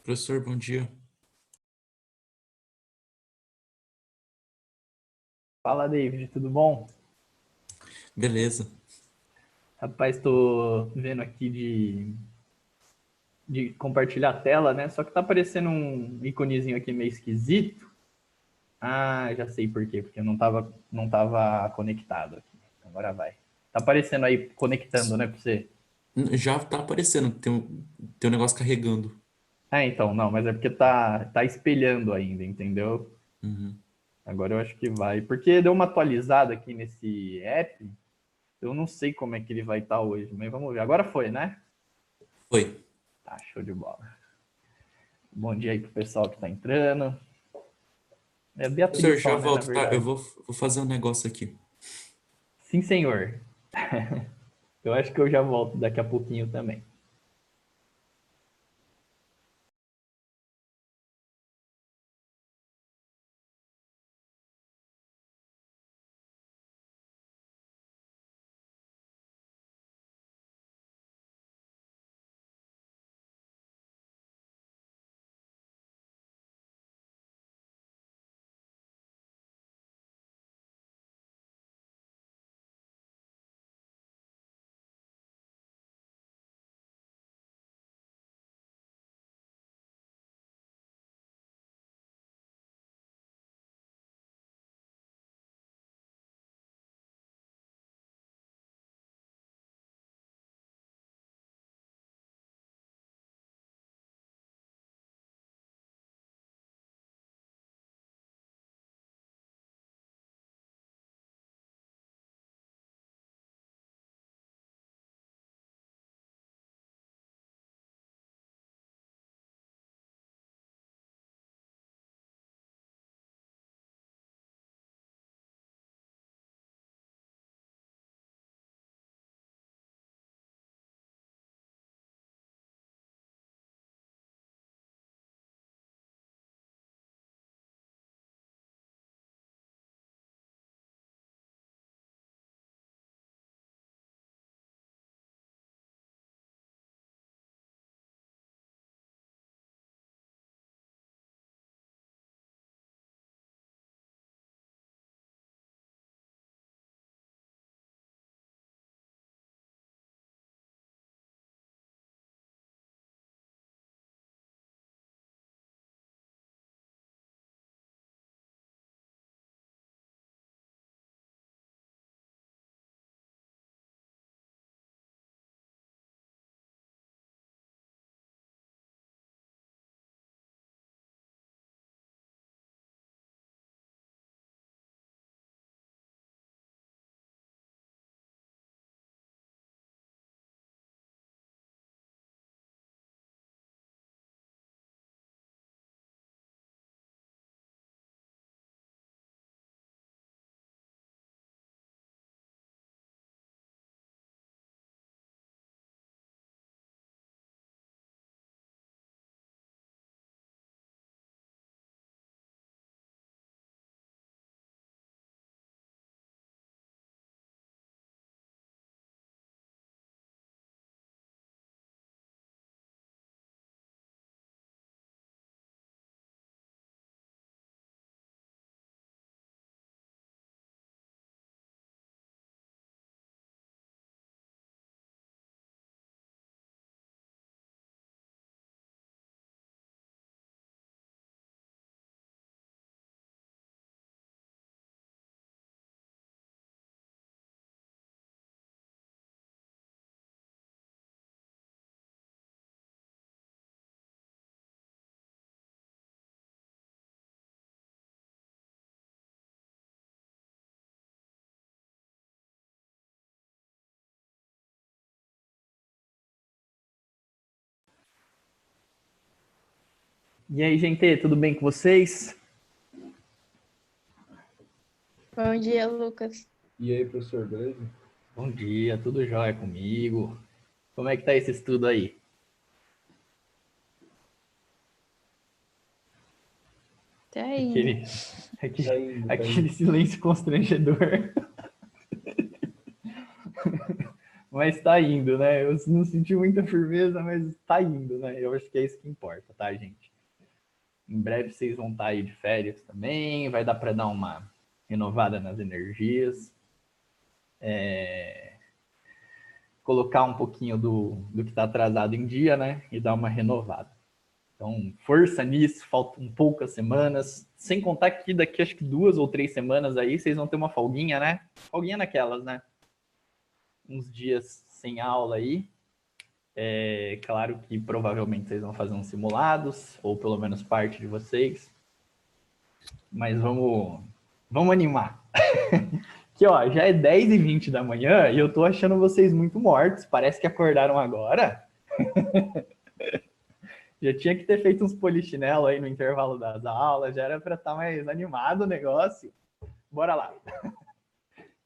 Professor, bom dia. Fala, David, tudo bom? Beleza. Rapaz, tô vendo aqui de compartilhar a tela, né? Só que tá aparecendo um íconezinho aqui meio esquisito. Ah, já sei por quê, porque eu não tava conectado aqui. Agora vai. Tá aparecendo aí, conectando, né, pra você? Já tá aparecendo, tem um negócio carregando. Ah, então, não, mas é porque tá espelhando ainda, entendeu? Uhum. Agora eu acho que vai. Porque deu uma atualizada aqui nesse app, eu não sei como é que ele vai estar hoje, mas vamos ver. Agora foi, né? Foi. Tá, show de bola. Bom dia aí pro pessoal que tá entrando. É Professor, Beatriz já só, né, na volto, tá? Eu verdade. vou fazer um negócio aqui. Sim, senhor. Eu acho que eu já volto daqui a pouquinho também. E aí, gente, tudo bem com vocês? Bom dia, Lucas. E aí, professor, beleza? Bom dia, tudo jóia comigo? Como é que tá esse estudo aí? Tá indo. Aquele, Tá aquele, indo, tá aquele indo. silêncio constrangedor. Mas tá indo, né? Eu não senti muita firmeza, mas tá indo, né? Eu acho que é isso que importa, tá, gente? Em breve vocês vão estar aí de férias também, vai dar para dar uma renovada nas energias. Colocar um pouquinho do que está atrasado em dia, né? E dar uma renovada. Então, força nisso, faltam poucas semanas. Sem contar que daqui, acho que 2 ou 3 semanas aí, vocês vão ter uma folguinha, né? Folguinha naquelas, né? Uns dias sem aula aí. É claro que provavelmente vocês vão fazer uns simulados, ou pelo menos parte de vocês. Mas vamos animar. Que ó, já é 10h20 da manhã e eu tô achando vocês muito mortos. Parece que acordaram agora. Já tinha que ter feito uns polichinelo aí no intervalo das aulas, já era para estar mais animado o negócio. Bora lá.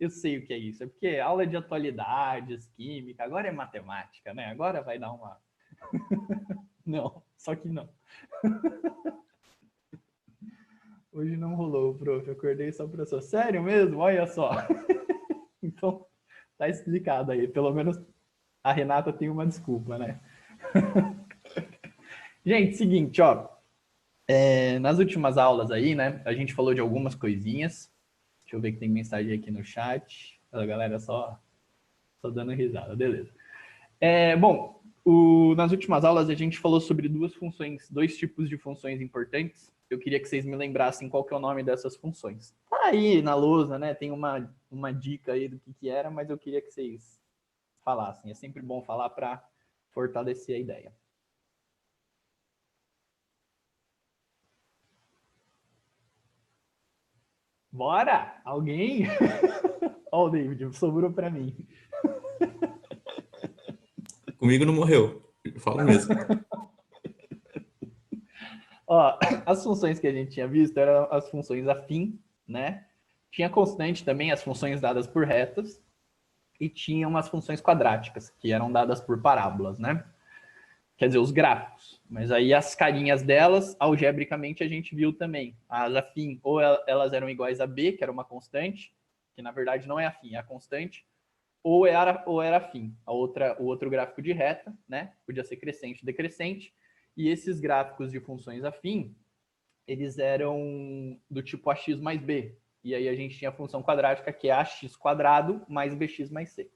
Eu sei o que é isso, é porque aula de atualidades, química, agora é matemática, né? Agora vai dar uma... Não, só que não. Hoje não rolou, prof. Eu acordei só para só. Sério mesmo? Olha só. Então, tá explicado aí. Pelo menos a Renata tem uma desculpa, né? Gente, seguinte, ó. Nas últimas aulas aí, né? A gente falou de algumas coisinhas. Deixa eu ver que tem mensagem aqui no chat. A galera só dando risada, beleza. Bom, nas últimas aulas a gente falou sobre dois tipos de funções importantes. Eu queria que vocês me lembrassem qual que é o nome dessas funções. Tá aí na lousa, né? Tem uma dica aí do que era, mas eu queria que vocês falassem. É sempre bom falar para fortalecer a ideia. Bora! Alguém? Ó, o David, sobrou para mim. Comigo não morreu. Eu falo mesmo. Ó, as funções que a gente tinha visto eram as funções afim, né? Tinha constante também, as funções dadas por retas, e tinha umas funções quadráticas, que eram dadas por parábolas, né? Quer dizer, os gráficos. Mas aí as carinhas delas, algebricamente, a gente viu também. As afim, ou elas eram iguais a B, que era uma constante, que na verdade não é afim, é a constante, ou era afim. O outro gráfico de reta, né? Podia ser crescente, decrescente. E esses gráficos de funções afim, eles eram do tipo ax mais b. E aí a gente tinha a função quadrática, que é ax quadrado mais bx mais c.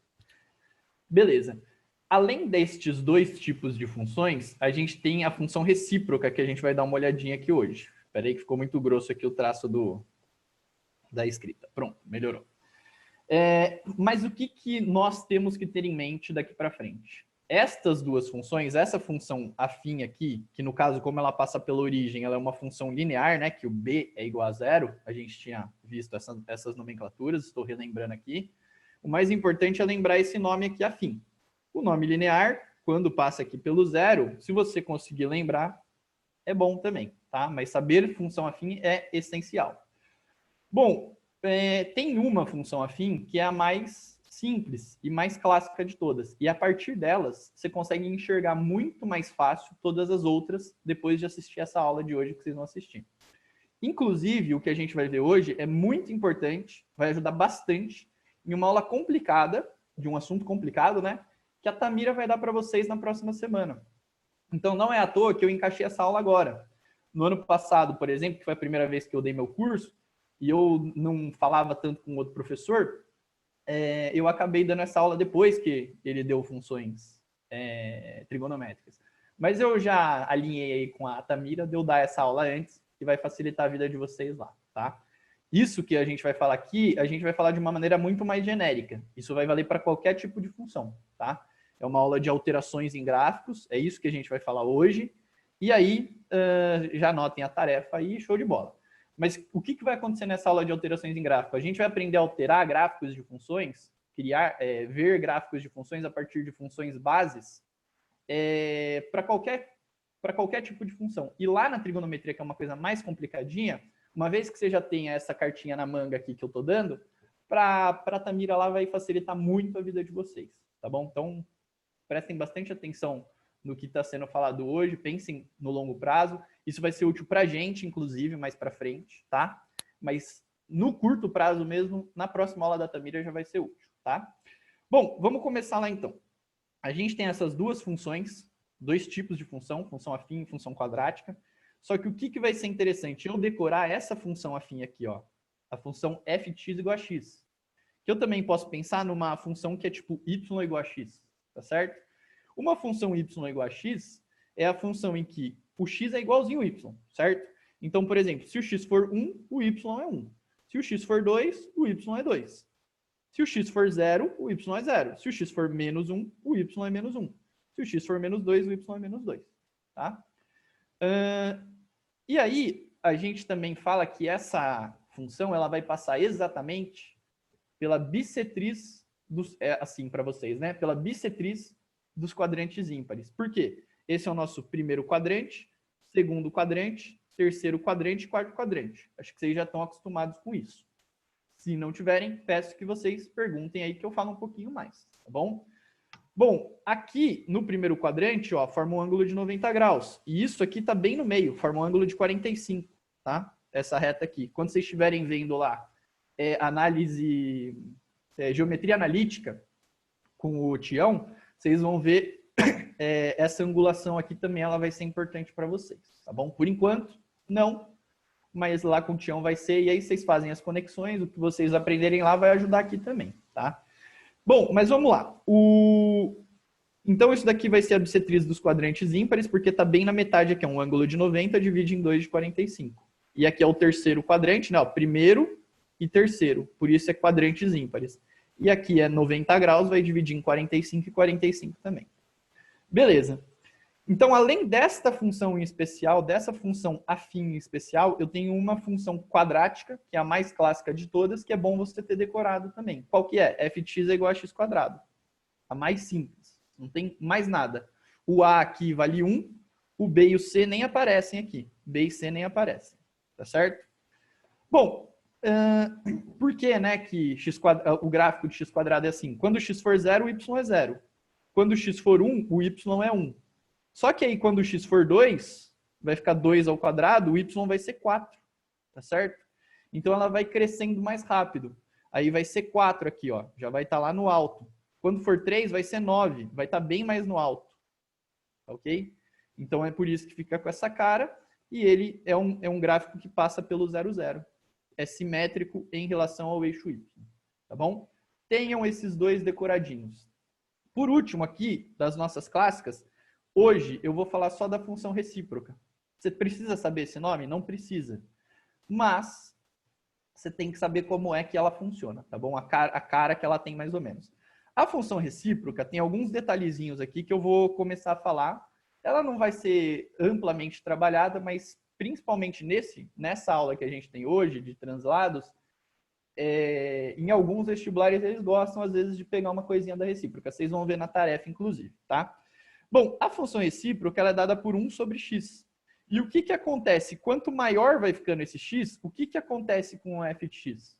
Beleza. Além destes dois tipos de funções, a gente tem a função recíproca, que a gente vai dar uma olhadinha aqui hoje. Espera aí que ficou muito grosso aqui o traço da escrita. Pronto, melhorou. Mas o que nós temos que ter em mente daqui para frente? Estas duas funções, essa função afim aqui, que no caso, como ela passa pela origem, ela é uma função linear, né? Que o b é igual a 0. A gente tinha visto essas nomenclaturas, estou relembrando aqui. O mais importante é lembrar esse nome aqui, afim. O nome linear, quando passa aqui pelo 0, se você conseguir lembrar, é bom também, tá? Mas saber função afim é essencial. Bom, tem uma função afim que é a mais simples e mais clássica de todas. E a partir delas, você consegue enxergar muito mais fácil todas as outras depois de assistir essa aula de hoje que vocês vão assistir. Inclusive, o que a gente vai ver hoje é muito importante, vai ajudar bastante em uma aula complicada, de um assunto complicado, né? Que a Tamira vai dar para vocês na próxima semana. Então, não é à toa que eu encaixei essa aula agora. No ano passado, por exemplo, que foi a primeira vez que eu dei meu curso, e eu não falava tanto com outro professor, eu acabei dando essa aula depois que ele deu funções trigonométricas. Mas eu já alinhei aí com a Tamira de eu dar essa aula antes, que vai facilitar a vida de vocês lá, tá? Isso que a gente vai falar aqui, a gente vai falar de uma maneira muito mais genérica. Isso vai valer para qualquer tipo de função, tá? É uma aula de alterações em gráficos, é isso que a gente vai falar hoje. E aí, já anotem a tarefa aí, show de bola. Mas o que vai acontecer nessa aula de alterações em gráfico? A gente vai aprender a alterar gráficos de funções, ver gráficos de funções a partir de funções bases, para qualquer tipo de função. E lá na trigonometria, que é uma coisa mais complicadinha, uma vez que você já tenha essa cartinha na manga aqui que eu estou dando, para a Tamira lá vai facilitar muito a vida de vocês, tá bom? Então, prestem bastante atenção no que está sendo falado hoje, pensem no longo prazo. Isso vai ser útil para a gente, inclusive, mais para frente, tá? Mas no curto prazo mesmo, na próxima aula da Tamira já vai ser útil, tá? Bom, vamos começar lá então. A gente tem essas duas funções, dois tipos de função, função afim e função quadrática. Só que o que vai ser interessante? Eu decorar essa função afim aqui, ó, a função fx igual a x. Que eu também posso pensar numa função que é tipo y igual a x, tá certo? Uma função y igual a x é a função em que o x é igualzinho ao y, certo? Então, por exemplo, se o x for 1, o y é 1. Se o x for 2, o y é 2. Se o x for 0, o y é 0. Se o x for menos 1, o y é menos 1. Se o x for menos 2, o y é menos 2. Tá? E aí, a gente também fala que essa função ela vai passar exatamente pela bissetriz dos, assim para vocês, né? Pela bissetriz dos quadrantes ímpares. Por quê? Esse é o nosso primeiro quadrante, segundo quadrante, terceiro quadrante e quarto quadrante. Acho que vocês já estão acostumados com isso. Se não tiverem, peço que vocês perguntem aí que eu falo um pouquinho mais, tá bom? Bom, aqui no primeiro quadrante, ó, forma um ângulo de 90 graus. E isso aqui está bem no meio, forma um ângulo de 45, tá? Essa reta aqui. Quando vocês estiverem vendo lá geometria analítica com o Tião, vocês vão ver essa angulação aqui também, ela vai ser importante para vocês, tá bom? Por enquanto, não, mas lá com o Tião vai ser, e aí vocês fazem as conexões, o que vocês aprenderem lá vai ajudar aqui também, tá? Bom, mas vamos lá. Então, isso daqui vai ser a bissetriz dos quadrantes ímpares, porque está bem na metade aqui, é um ângulo de 90, divide em 2 de 45. E aqui é o terceiro quadrante, né? Ó, primeiro e terceiro, por isso é quadrantes ímpares. E aqui é 90 graus, vai dividir em 45 e 45 também. Beleza. Então, além desta função em especial, dessa função afim em especial, eu tenho uma função quadrática, que é a mais clássica de todas, que é bom você ter decorado também. Qual que é? fx é igual a x². A mais simples. Não tem mais nada. O a aqui vale 1, o b e o c nem aparecem aqui. B e c nem aparecem. Tá certo? Bom, por que, né, que o gráfico de x² é assim? Quando x for 0, o y é 0. Quando x for 1, o y é 1. Só que aí, quando o x for 2, vai ficar 2 ao quadrado, o y vai ser 4, tá certo? Então, ela vai crescendo mais rápido. Aí vai ser 4 aqui, ó, já vai estar lá no alto. Quando for 3, vai ser 9, vai estar bem mais no alto, ok? Então, é por isso que fica com essa cara, e ele é um gráfico que passa pelo 0, 0. É simétrico em relação ao eixo y, tá bom? Tenham esses dois decoradinhos. Por último aqui, das nossas clássicas, hoje eu vou falar só da função recíproca. Você precisa saber esse nome? Não precisa. Mas você tem que saber como é que ela funciona, tá bom? A cara que ela tem mais ou menos. A função recíproca tem alguns detalhezinhos aqui que eu vou começar a falar. Ela não vai ser amplamente trabalhada, mas principalmente nessa aula que a gente tem hoje, de translados, em alguns vestibulares eles gostam, às vezes, de pegar uma coisinha da recíproca. Vocês vão ver na tarefa, inclusive, tá? Bom, a função recíproca ela é dada por 1 sobre x. E o que acontece? Quanto maior vai ficando esse x, o que acontece com o f de x?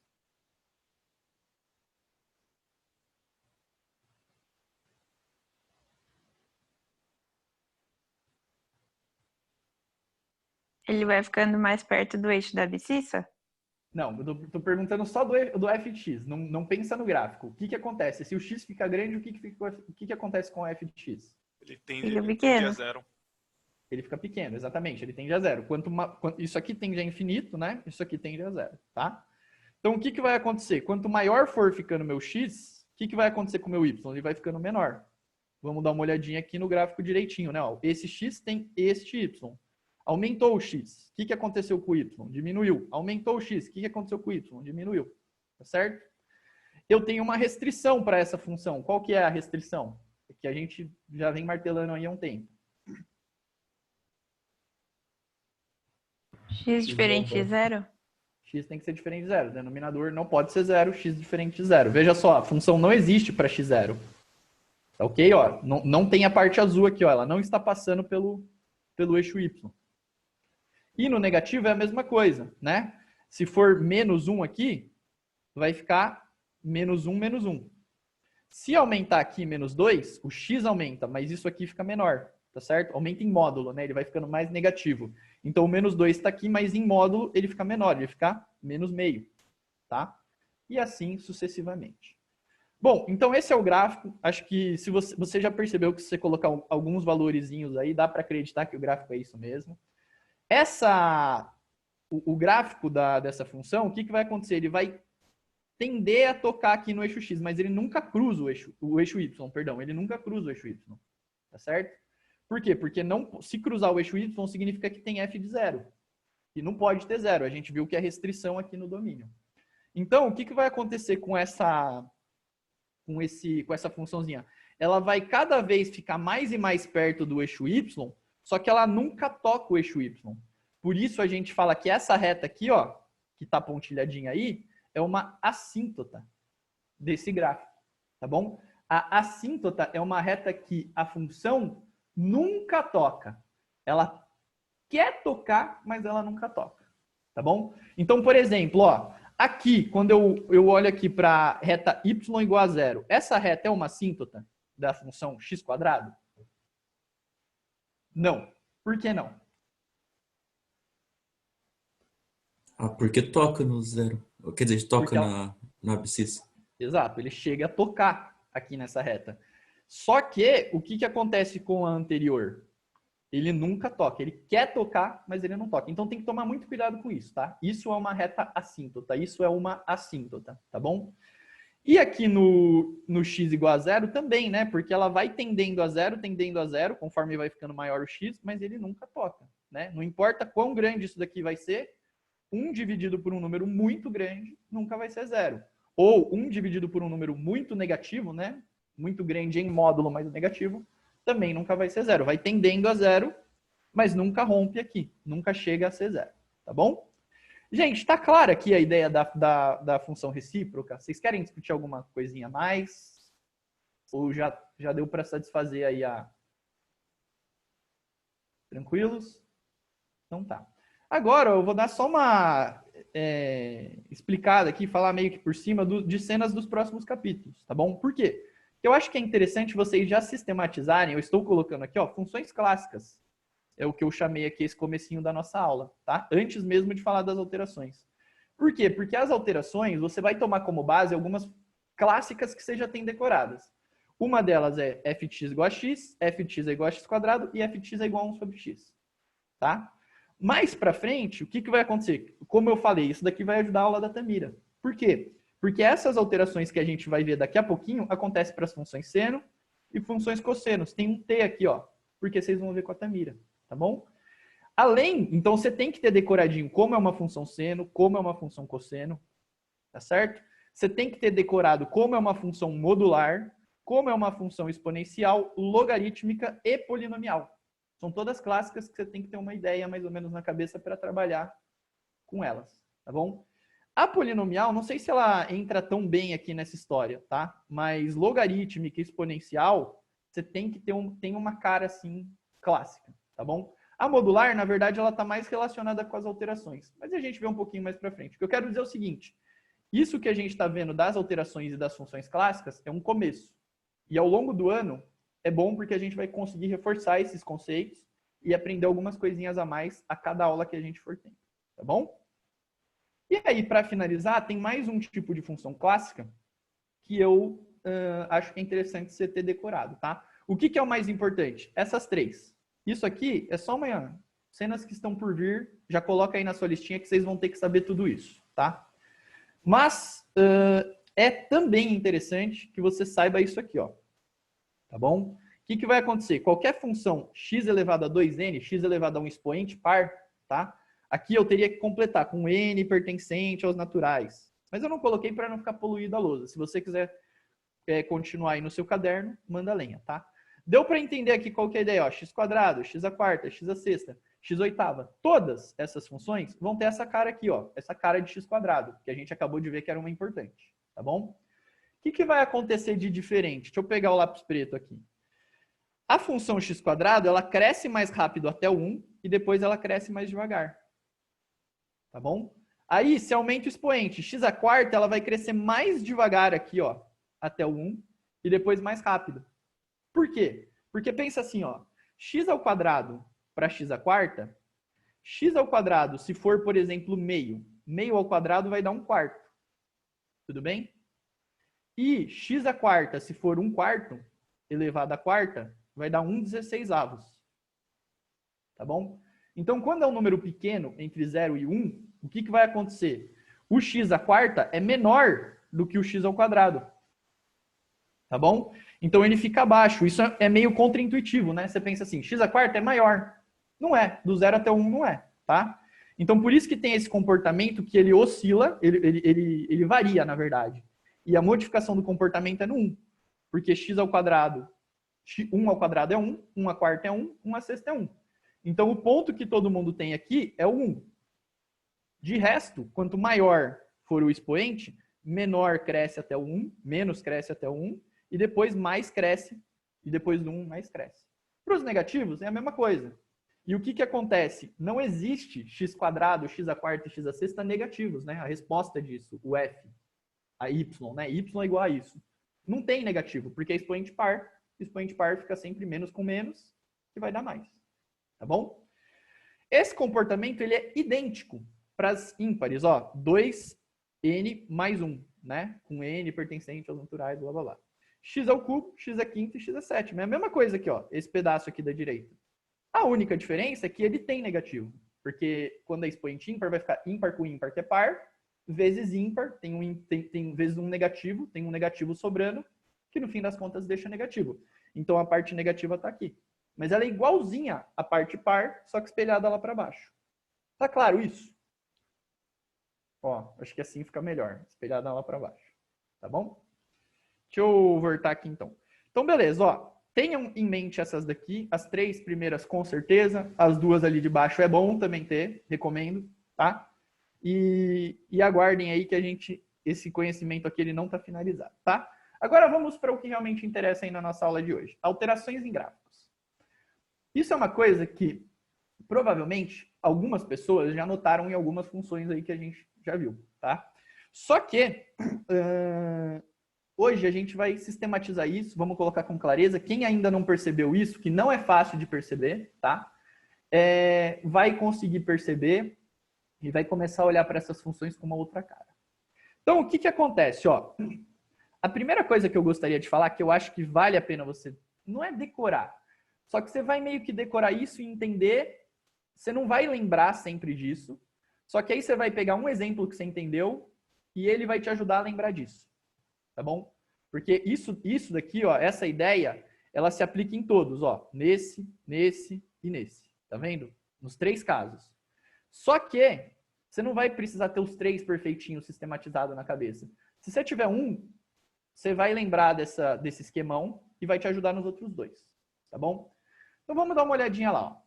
Ele vai ficando mais perto do eixo da abscissa? Não, eu tô perguntando só do f de x. Não pensa no gráfico. O que acontece? Se o x fica grande, o que acontece com o f de x? Ele tende a zero. Ele fica pequeno, exatamente. Ele tende a zero. Isso aqui tende a infinito, né? Isso aqui tende a zero, tá? Então, o que vai acontecer? Quanto maior for ficando meu x, o que vai acontecer com o meu y? Ele vai ficando menor. Vamos dar uma olhadinha aqui no gráfico direitinho, né? Ó, esse x tem este y. Aumentou o x. O que aconteceu com o y? Diminuiu. Aumentou o x. O que aconteceu com o y? Diminuiu. Tá certo? Eu tenho uma restrição para essa função. Qual que é a restrição? Que a gente já vem martelando aí há um tempo. X diferente de zero? X tem que ser diferente de zero. O denominador não pode ser zero, x diferente de zero. Veja só, a função não existe para x0. Tá ok? Ó, não tem a parte azul aqui, ó. Ela não está passando pelo eixo y. E no negativo é a mesma coisa, né? Se for menos 1 aqui, vai ficar menos 1, menos 1. Se aumentar aqui menos 2, o x aumenta, mas isso aqui fica menor, tá certo? Aumenta em módulo, né? Ele vai ficando mais negativo. Então o menos 2 está aqui, mas em módulo ele fica menor, ele fica menos meio, tá? E assim sucessivamente. Bom, então esse é o gráfico. Acho que se você já percebeu que se você colocar alguns valorizinhos aí, dá para acreditar que o gráfico é isso mesmo. O gráfico dessa função, o que vai acontecer? Ele vai tender a tocar aqui no eixo X, mas ele nunca cruza o eixo Y, perdão. Ele nunca cruza o eixo Y, tá certo? Por quê? Porque se cruzar o eixo Y significa que tem f de zero. E não pode ter zero. A gente viu que é restrição aqui no domínio. Então, o que vai acontecer com essa funçãozinha? Ela vai cada vez ficar mais e mais perto do eixo Y, só que ela nunca toca o eixo Y. Por isso a gente fala que essa reta aqui, ó, que está pontilhadinha aí, é uma assíntota desse gráfico, tá bom? A assíntota é uma reta que a função nunca toca. Ela quer tocar, mas ela nunca toca, tá bom? Então, por exemplo, ó, aqui, quando eu olho aqui para a reta y igual a zero, essa reta é uma assíntota da função x²? Não. Por que não? Porque toca no zero. Quer dizer, toca na abscissa. Exato, ele chega a tocar aqui nessa reta. Só que, o que acontece com a anterior? Ele nunca toca. Ele quer tocar, mas ele não toca. Então tem que tomar muito cuidado com isso, tá? Isso é uma reta assíntota. Isso é uma assíntota, tá bom? E aqui no x igual a zero também, né? Porque ela vai tendendo a zero, conforme vai ficando maior o x, mas ele nunca toca, né? Não importa quão grande isso daqui vai ser, 1 dividido por um número muito grande nunca vai ser zero. Ou 1 dividido por um número muito negativo, né? Muito grande em módulo, mas negativo, também nunca vai ser zero. Vai tendendo a zero, mas nunca rompe aqui. Nunca chega a ser zero. Tá bom? Gente, tá clara aqui a ideia da função recíproca? Vocês querem discutir alguma coisinha a mais? Ou já deu para satisfazer aí a... Tranquilos? Então tá. Agora eu vou dar só uma explicada aqui, falar meio que por cima de cenas dos próximos capítulos, tá bom? Por quê? Eu acho que é interessante vocês já sistematizarem, eu estou colocando aqui, ó, funções clássicas. É o que eu chamei aqui esse comecinho da nossa aula, tá? Antes mesmo de falar das alterações. Por quê? Porque as alterações, você vai tomar como base algumas clássicas que você já tem decoradas. Uma delas é f de x igual a x, f de x é igual a x² e f de x é igual a 1 sobre x, tá? Mais pra frente, o que vai acontecer? Como eu falei, isso daqui vai ajudar a aula da Tamira. Por quê? Porque essas alterações que a gente vai ver daqui a pouquinho acontecem para as funções seno e funções cossenos. Tem um T aqui, ó, porque vocês vão ver com a Tamira, tá bom? Além, então você tem que ter decoradinho como é uma função seno, como é uma função cosseno, tá certo? Você tem que ter decorado como é uma função modular, como é uma função exponencial, logarítmica e polinomial. São todas clássicas que você tem que ter uma ideia mais ou menos na cabeça para trabalhar com elas, tá bom? A polinomial, não sei se ela entra tão bem aqui nessa história, tá? Mas logarítmica e exponencial, você tem que ter tem uma cara assim clássica, tá bom? A modular, na verdade, ela está mais relacionada com as alterações, mas a gente vê um pouquinho mais para frente. O que eu quero dizer é o seguinte, isso que a gente está vendo das alterações e das funções clássicas é um começo. E ao longo do ano, é bom porque a gente vai conseguir reforçar esses conceitos e aprender algumas coisinhas a mais a cada aula que a gente for tendo, tá bom? E aí, para finalizar, tem mais um tipo de função clássica que eu acho que é interessante você ter decorado, tá? O que é o mais importante? Essas três. Isso aqui é só uma cenas que estão por vir. Já coloca aí na sua listinha que vocês vão ter que saber tudo isso, tá? Mas é também interessante que você saiba isso aqui, ó. Tá bom? O que vai acontecer? Qualquer função x elevado a 2n, x elevado a um expoente par, tá? Aqui eu teria que completar com n pertencente aos naturais. Mas eu não coloquei para não ficar poluída a lousa. Se você quiser continuar aí no seu caderno, manda lenha, tá? Deu para entender aqui qual que é a ideia? Ó, x², x a quarta, x a sexta, x oitava. Todas essas funções vão ter essa cara aqui, ó. Essa cara de x², que a gente acabou de ver que era uma importante. Tá bom? O que vai acontecer de diferente? Deixa eu pegar o lápis preto aqui. A função x², ela cresce mais rápido até o 1 e depois ela cresce mais devagar. Tá bom? Aí, se aumenta o expoente, x a quarta, ela vai crescer mais devagar aqui, ó, até o 1 e depois mais rápido. Por quê? Porque pensa assim, ó, x ao quadrado para x a quarta, x ao quadrado, se for, por exemplo, meio ao quadrado vai dar 1/4. Tudo bem? E x à quarta, se for 1/4 elevado à quarta, vai dar 1/16. Tá bom? Então, quando é um número pequeno, entre 0 e 1, o que vai acontecer? O x à quarta é menor do que o x ao quadrado. Tá bom? Então, ele fica abaixo. Isso é meio contraintuitivo, né? Você pensa assim, x à quarta é maior. Não é. Do 0 até o 1 não é. Tá? Então, por isso que tem esse comportamento que ele oscila, ele varia, na verdade. E a modificação do comportamento é no 1. Porque x ao quadrado, 1 ao quadrado é 1, 1 à quarta é 1, 1 à sexta é 1. Então, o ponto que todo mundo tem aqui é o 1. De resto, quanto maior for o expoente, menor cresce até o 1, menos cresce até o 1, e depois mais cresce, e depois do 1 mais cresce. Para os negativos, é a mesma coisa. E o que acontece? Não existe x quadrado, x à quarta e x à sexta negativos, né? A resposta disso, o f, a y, né? Y é igual a isso. Não tem negativo, porque é expoente par. Expoente par fica sempre menos com menos, que vai dar mais. Tá bom? Esse comportamento ele é idêntico para as ímpares, ó, 2n mais 1, né? Com n pertencente aos naturais, blá blá blá. X ao cubo, x à quinta e x à sétima. É a mesma coisa aqui, ó, esse pedaço aqui da direita. A única diferença é que ele tem negativo, porque quando é expoente ímpar, vai ficar ímpar com ímpar, que é par, vezes ímpar, tem vezes um negativo, tem um negativo sobrando, que no fim das contas deixa negativo. Então a parte negativa está aqui. Mas ela é igualzinha à parte par, só que espelhada lá para baixo. Tá claro isso? Ó, acho que assim fica melhor, espelhada lá para baixo. Tá bom? Deixa eu voltar aqui então. Então, beleza, ó. Tenham em mente essas daqui, as 3 primeiras com certeza, as 2 ali de baixo é bom também ter, recomendo, tá? E aguardem aí que esse conhecimento aqui ele não está finalizado, tá? Agora vamos para o que realmente interessa aí na nossa aula de hoje. Alterações em gráficos. Isso é uma coisa que provavelmente algumas pessoas já notaram em algumas funções aí que a gente já viu, tá? Só que hoje a gente vai sistematizar isso, vamos colocar com clareza. Quem ainda não percebeu isso, que não é fácil de perceber, tá? Vai conseguir perceber e vai começar a olhar para essas funções com uma outra cara. Então, o que acontece? Ó, a primeira coisa que eu gostaria de falar, que eu acho que vale a pena você, não é decorar, só que você vai meio que decorar isso e entender, você não vai lembrar sempre disso, só que aí você vai pegar um exemplo que você entendeu e ele vai te ajudar a lembrar disso. Tá bom? Porque isso daqui, ó, essa ideia, ela se aplica em todos, ó. Nesse e nesse. Tá vendo? Nos 3 casos. Só que você não vai precisar ter os 3 perfeitinhos sistematizados na cabeça. Se você tiver um, você vai lembrar desse esquemão e vai te ajudar nos outros 2. Tá bom? Então vamos dar uma olhadinha lá, ó.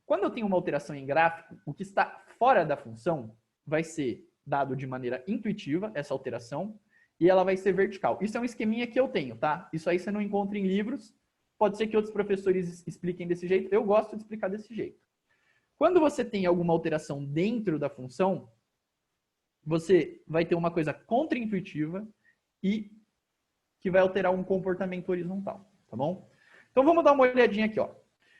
Quando eu tenho uma alteração em gráfico, o que está fora da função vai ser dado de maneira intuitiva, essa alteração, e ela vai ser vertical. Isso é um esqueminha que eu tenho, tá? Isso aí você não encontra em livros. Pode ser que outros professores expliquem desse jeito. Eu gosto de explicar desse jeito. Quando você tem alguma alteração dentro da função, você vai ter uma coisa contraintuitiva e que vai alterar um comportamento horizontal, tá bom? Então vamos dar uma olhadinha aqui, ó.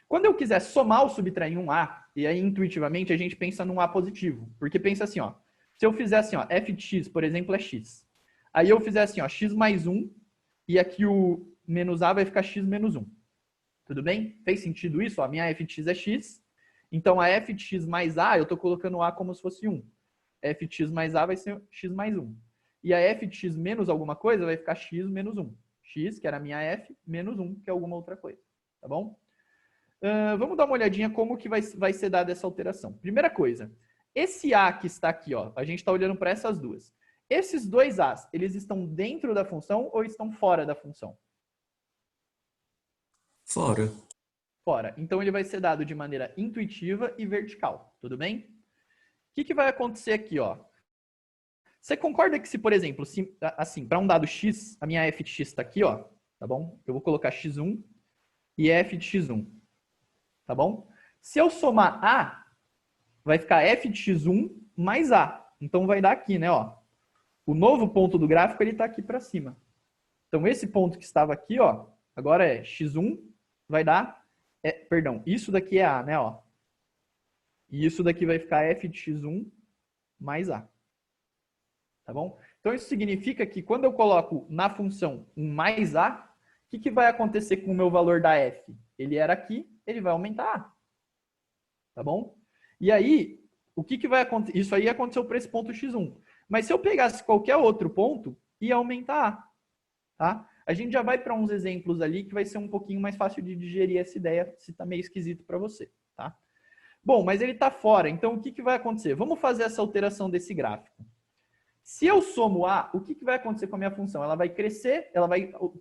Quando eu quiser somar ou subtrair um A, e aí intuitivamente a gente pensa num A positivo, porque pensa assim, ó. Se eu fizer assim, ó, f de x, por exemplo, é x. Aí eu fizer assim, ó, x mais 1, e aqui o menos a vai ficar x menos 1. Tudo bem? Fez sentido isso? Ó, a minha f de x é x. Então, a f de x mais a, eu estou colocando a como se fosse 1. F de x mais a vai ser x mais 1. E a f de x menos alguma coisa vai ficar x menos 1. X, que era a minha f, menos 1, que é alguma outra coisa. Tá bom? Vamos dar uma olhadinha como que vai ser dada essa alteração. Primeira coisa, esse a que está aqui, ó, a gente está olhando para essas duas. Esses 2 A's, eles estão dentro da função ou estão fora da função? Fora. Fora. Então, ele vai ser dado de maneira intuitiva e vertical. Tudo bem? O que vai acontecer aqui, ó? Você concorda que se, por exemplo, assim, para um dado x, a minha f de x está aqui, ó, tá bom? Eu vou colocar x1 e f de x1, tá bom? Se eu somar a, vai ficar f de x1 mais a. Então, vai dar aqui, né, ó. O novo ponto do gráfico, ele está aqui para cima. Então, esse ponto que estava aqui, ó, agora é x1, vai dar... perdão, isso daqui é a, né, ó. E isso daqui vai ficar f de x1 mais a. Tá bom? Então, isso significa que quando eu coloco na função um mais A, o que vai acontecer com o meu valor da f? Ele era aqui, ele vai aumentar A. Tá bom? E aí, o que vai acontecer? Isso aí aconteceu para esse ponto x1. Mas se eu pegasse qualquer outro ponto, ia aumentar A. Tá? A gente já vai para uns exemplos ali que vai ser um pouquinho mais fácil de digerir essa ideia, se está meio esquisito para você. Tá? Bom, mas ele está fora, então o que vai acontecer? Vamos fazer essa alteração desse gráfico. Se eu somo A, o que vai acontecer com a minha função? Ela vai crescer,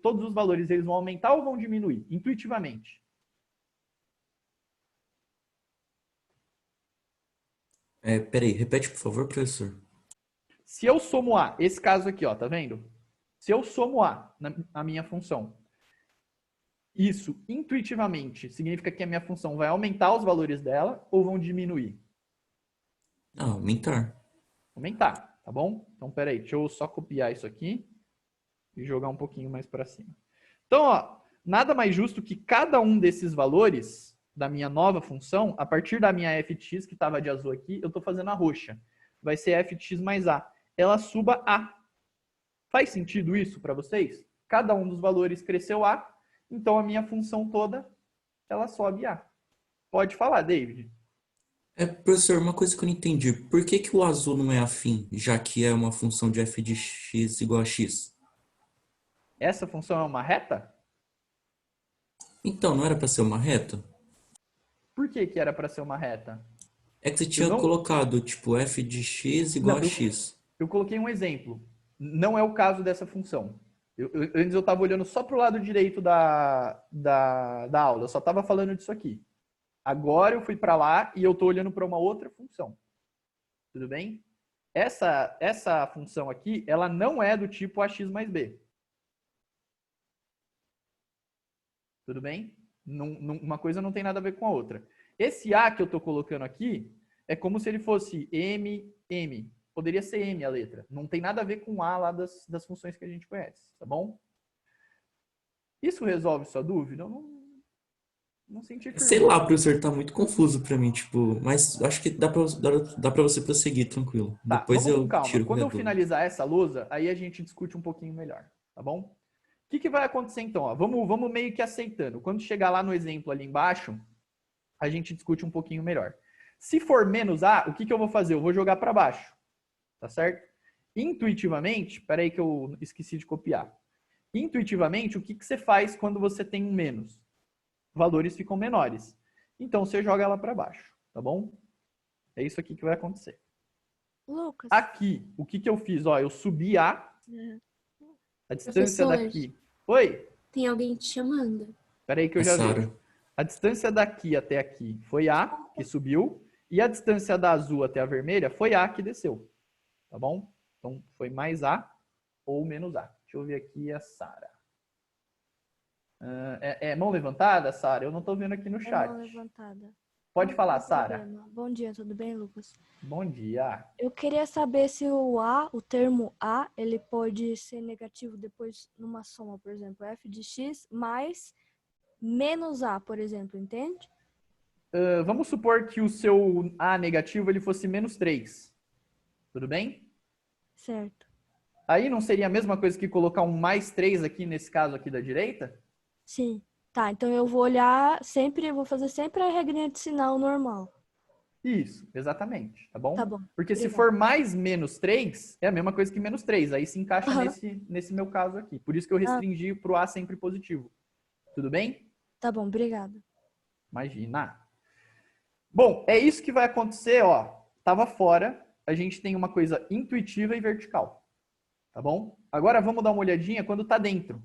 todos os valores eles vão aumentar ou vão diminuir? Intuitivamente. Peraí, repete, por favor, professor. Se eu somo A, esse caso aqui, ó, tá vendo? Se eu somo A na minha função, isso intuitivamente significa que a minha função vai aumentar os valores dela ou vão diminuir? Aumentar. Aumentar, tá bom? Então, peraí, deixa eu só copiar isso aqui e jogar um pouquinho mais para cima. Então, ó, nada mais justo que cada um desses valores da minha nova função, a partir da minha f de x, que estava de azul aqui, eu estou fazendo a roxa. Vai ser f de x mais a. Ela suba a. Faz sentido isso para vocês? Cada um dos valores cresceu a, então a minha função toda, ela sobe a. Pode falar, David. Professor, uma coisa que eu não entendi. Por que que o azul não é afim, já que é uma função de f de x igual a x? Essa função é uma reta? Então, não era para ser uma reta? Por que que era para ser uma reta? É que você tinha colocado, tipo, f de x igual a x. Eu coloquei um exemplo. Não é o caso dessa função. Antes eu estava olhando só para o lado direito da aula. Eu só estava falando disso aqui. Agora eu fui para lá e eu estou olhando para uma outra função. Tudo bem? Essa função aqui, ela não é do tipo ax mais b. Tudo bem? Uma coisa não tem nada a ver com a outra. Esse a que eu estou colocando aqui é como se ele fosse m. Poderia ser m a letra. Não tem nada a ver com a lá das funções que a gente conhece. Tá bom? Isso resolve sua dúvida? Eu não senti pergunta. Sei lá, professor, tá muito confuso para mim, tipo, mas acho que dá para você prosseguir, tranquilo. Tá, Depois vamos eu com calma. tiro Quando eu qualquer dúvida. finalizar essa lousa, aí a gente discute um pouquinho melhor, tá bom? O que vai acontecer então? Ó, vamos meio que aceitando. Quando chegar lá no exemplo ali embaixo, a gente discute um pouquinho melhor. Se for menos A, o que eu vou fazer? Eu vou jogar para baixo, tá certo? Intuitivamente, peraí que eu esqueci de copiar. Intuitivamente, o que você faz quando você tem um menos? Valores ficam menores. Então, você joga ela para baixo, tá bom? É isso aqui que vai acontecer. Lucas. Aqui, o que eu fiz? Ó, eu subi A distância Professor. daqui... Oi? Tem alguém te chamando. Peraí que eu já vejo. A distância daqui até aqui foi A, que subiu, e a distância da azul até a vermelha foi A, que desceu. Tá bom? Então, foi mais A ou menos A. Deixa eu ver aqui a Sara. É mão levantada, Sara? Eu não estou vendo aqui no chat. Mão levantada. Pode falar, Sara. Bom dia, tudo bem, Lucas? Bom dia. Eu queria saber se o termo A, ele pode ser negativo depois numa soma, por exemplo, f de x mais menos A, por exemplo, entende? Vamos supor que o seu A negativo ele fosse menos 3. Tudo bem? Certo. Aí não seria a mesma coisa que colocar um mais 3 aqui, nesse caso aqui da direita? Sim. Tá, então eu vou olhar sempre, eu vou fazer sempre a regrinha de sinal normal. Isso, exatamente, tá bom? Tá bom. Porque se Obrigada. for mais menos 3, é a mesma coisa que menos 3. Aí se encaixa nesse meu caso aqui. Por isso que eu restringi pro A sempre positivo. Tudo bem? Tá bom, obrigada. Imagina. Bom, é isso que vai acontecer, ó. Tava fora, a gente tem uma coisa intuitiva e vertical. Tá bom? Agora vamos dar uma olhadinha quando tá dentro.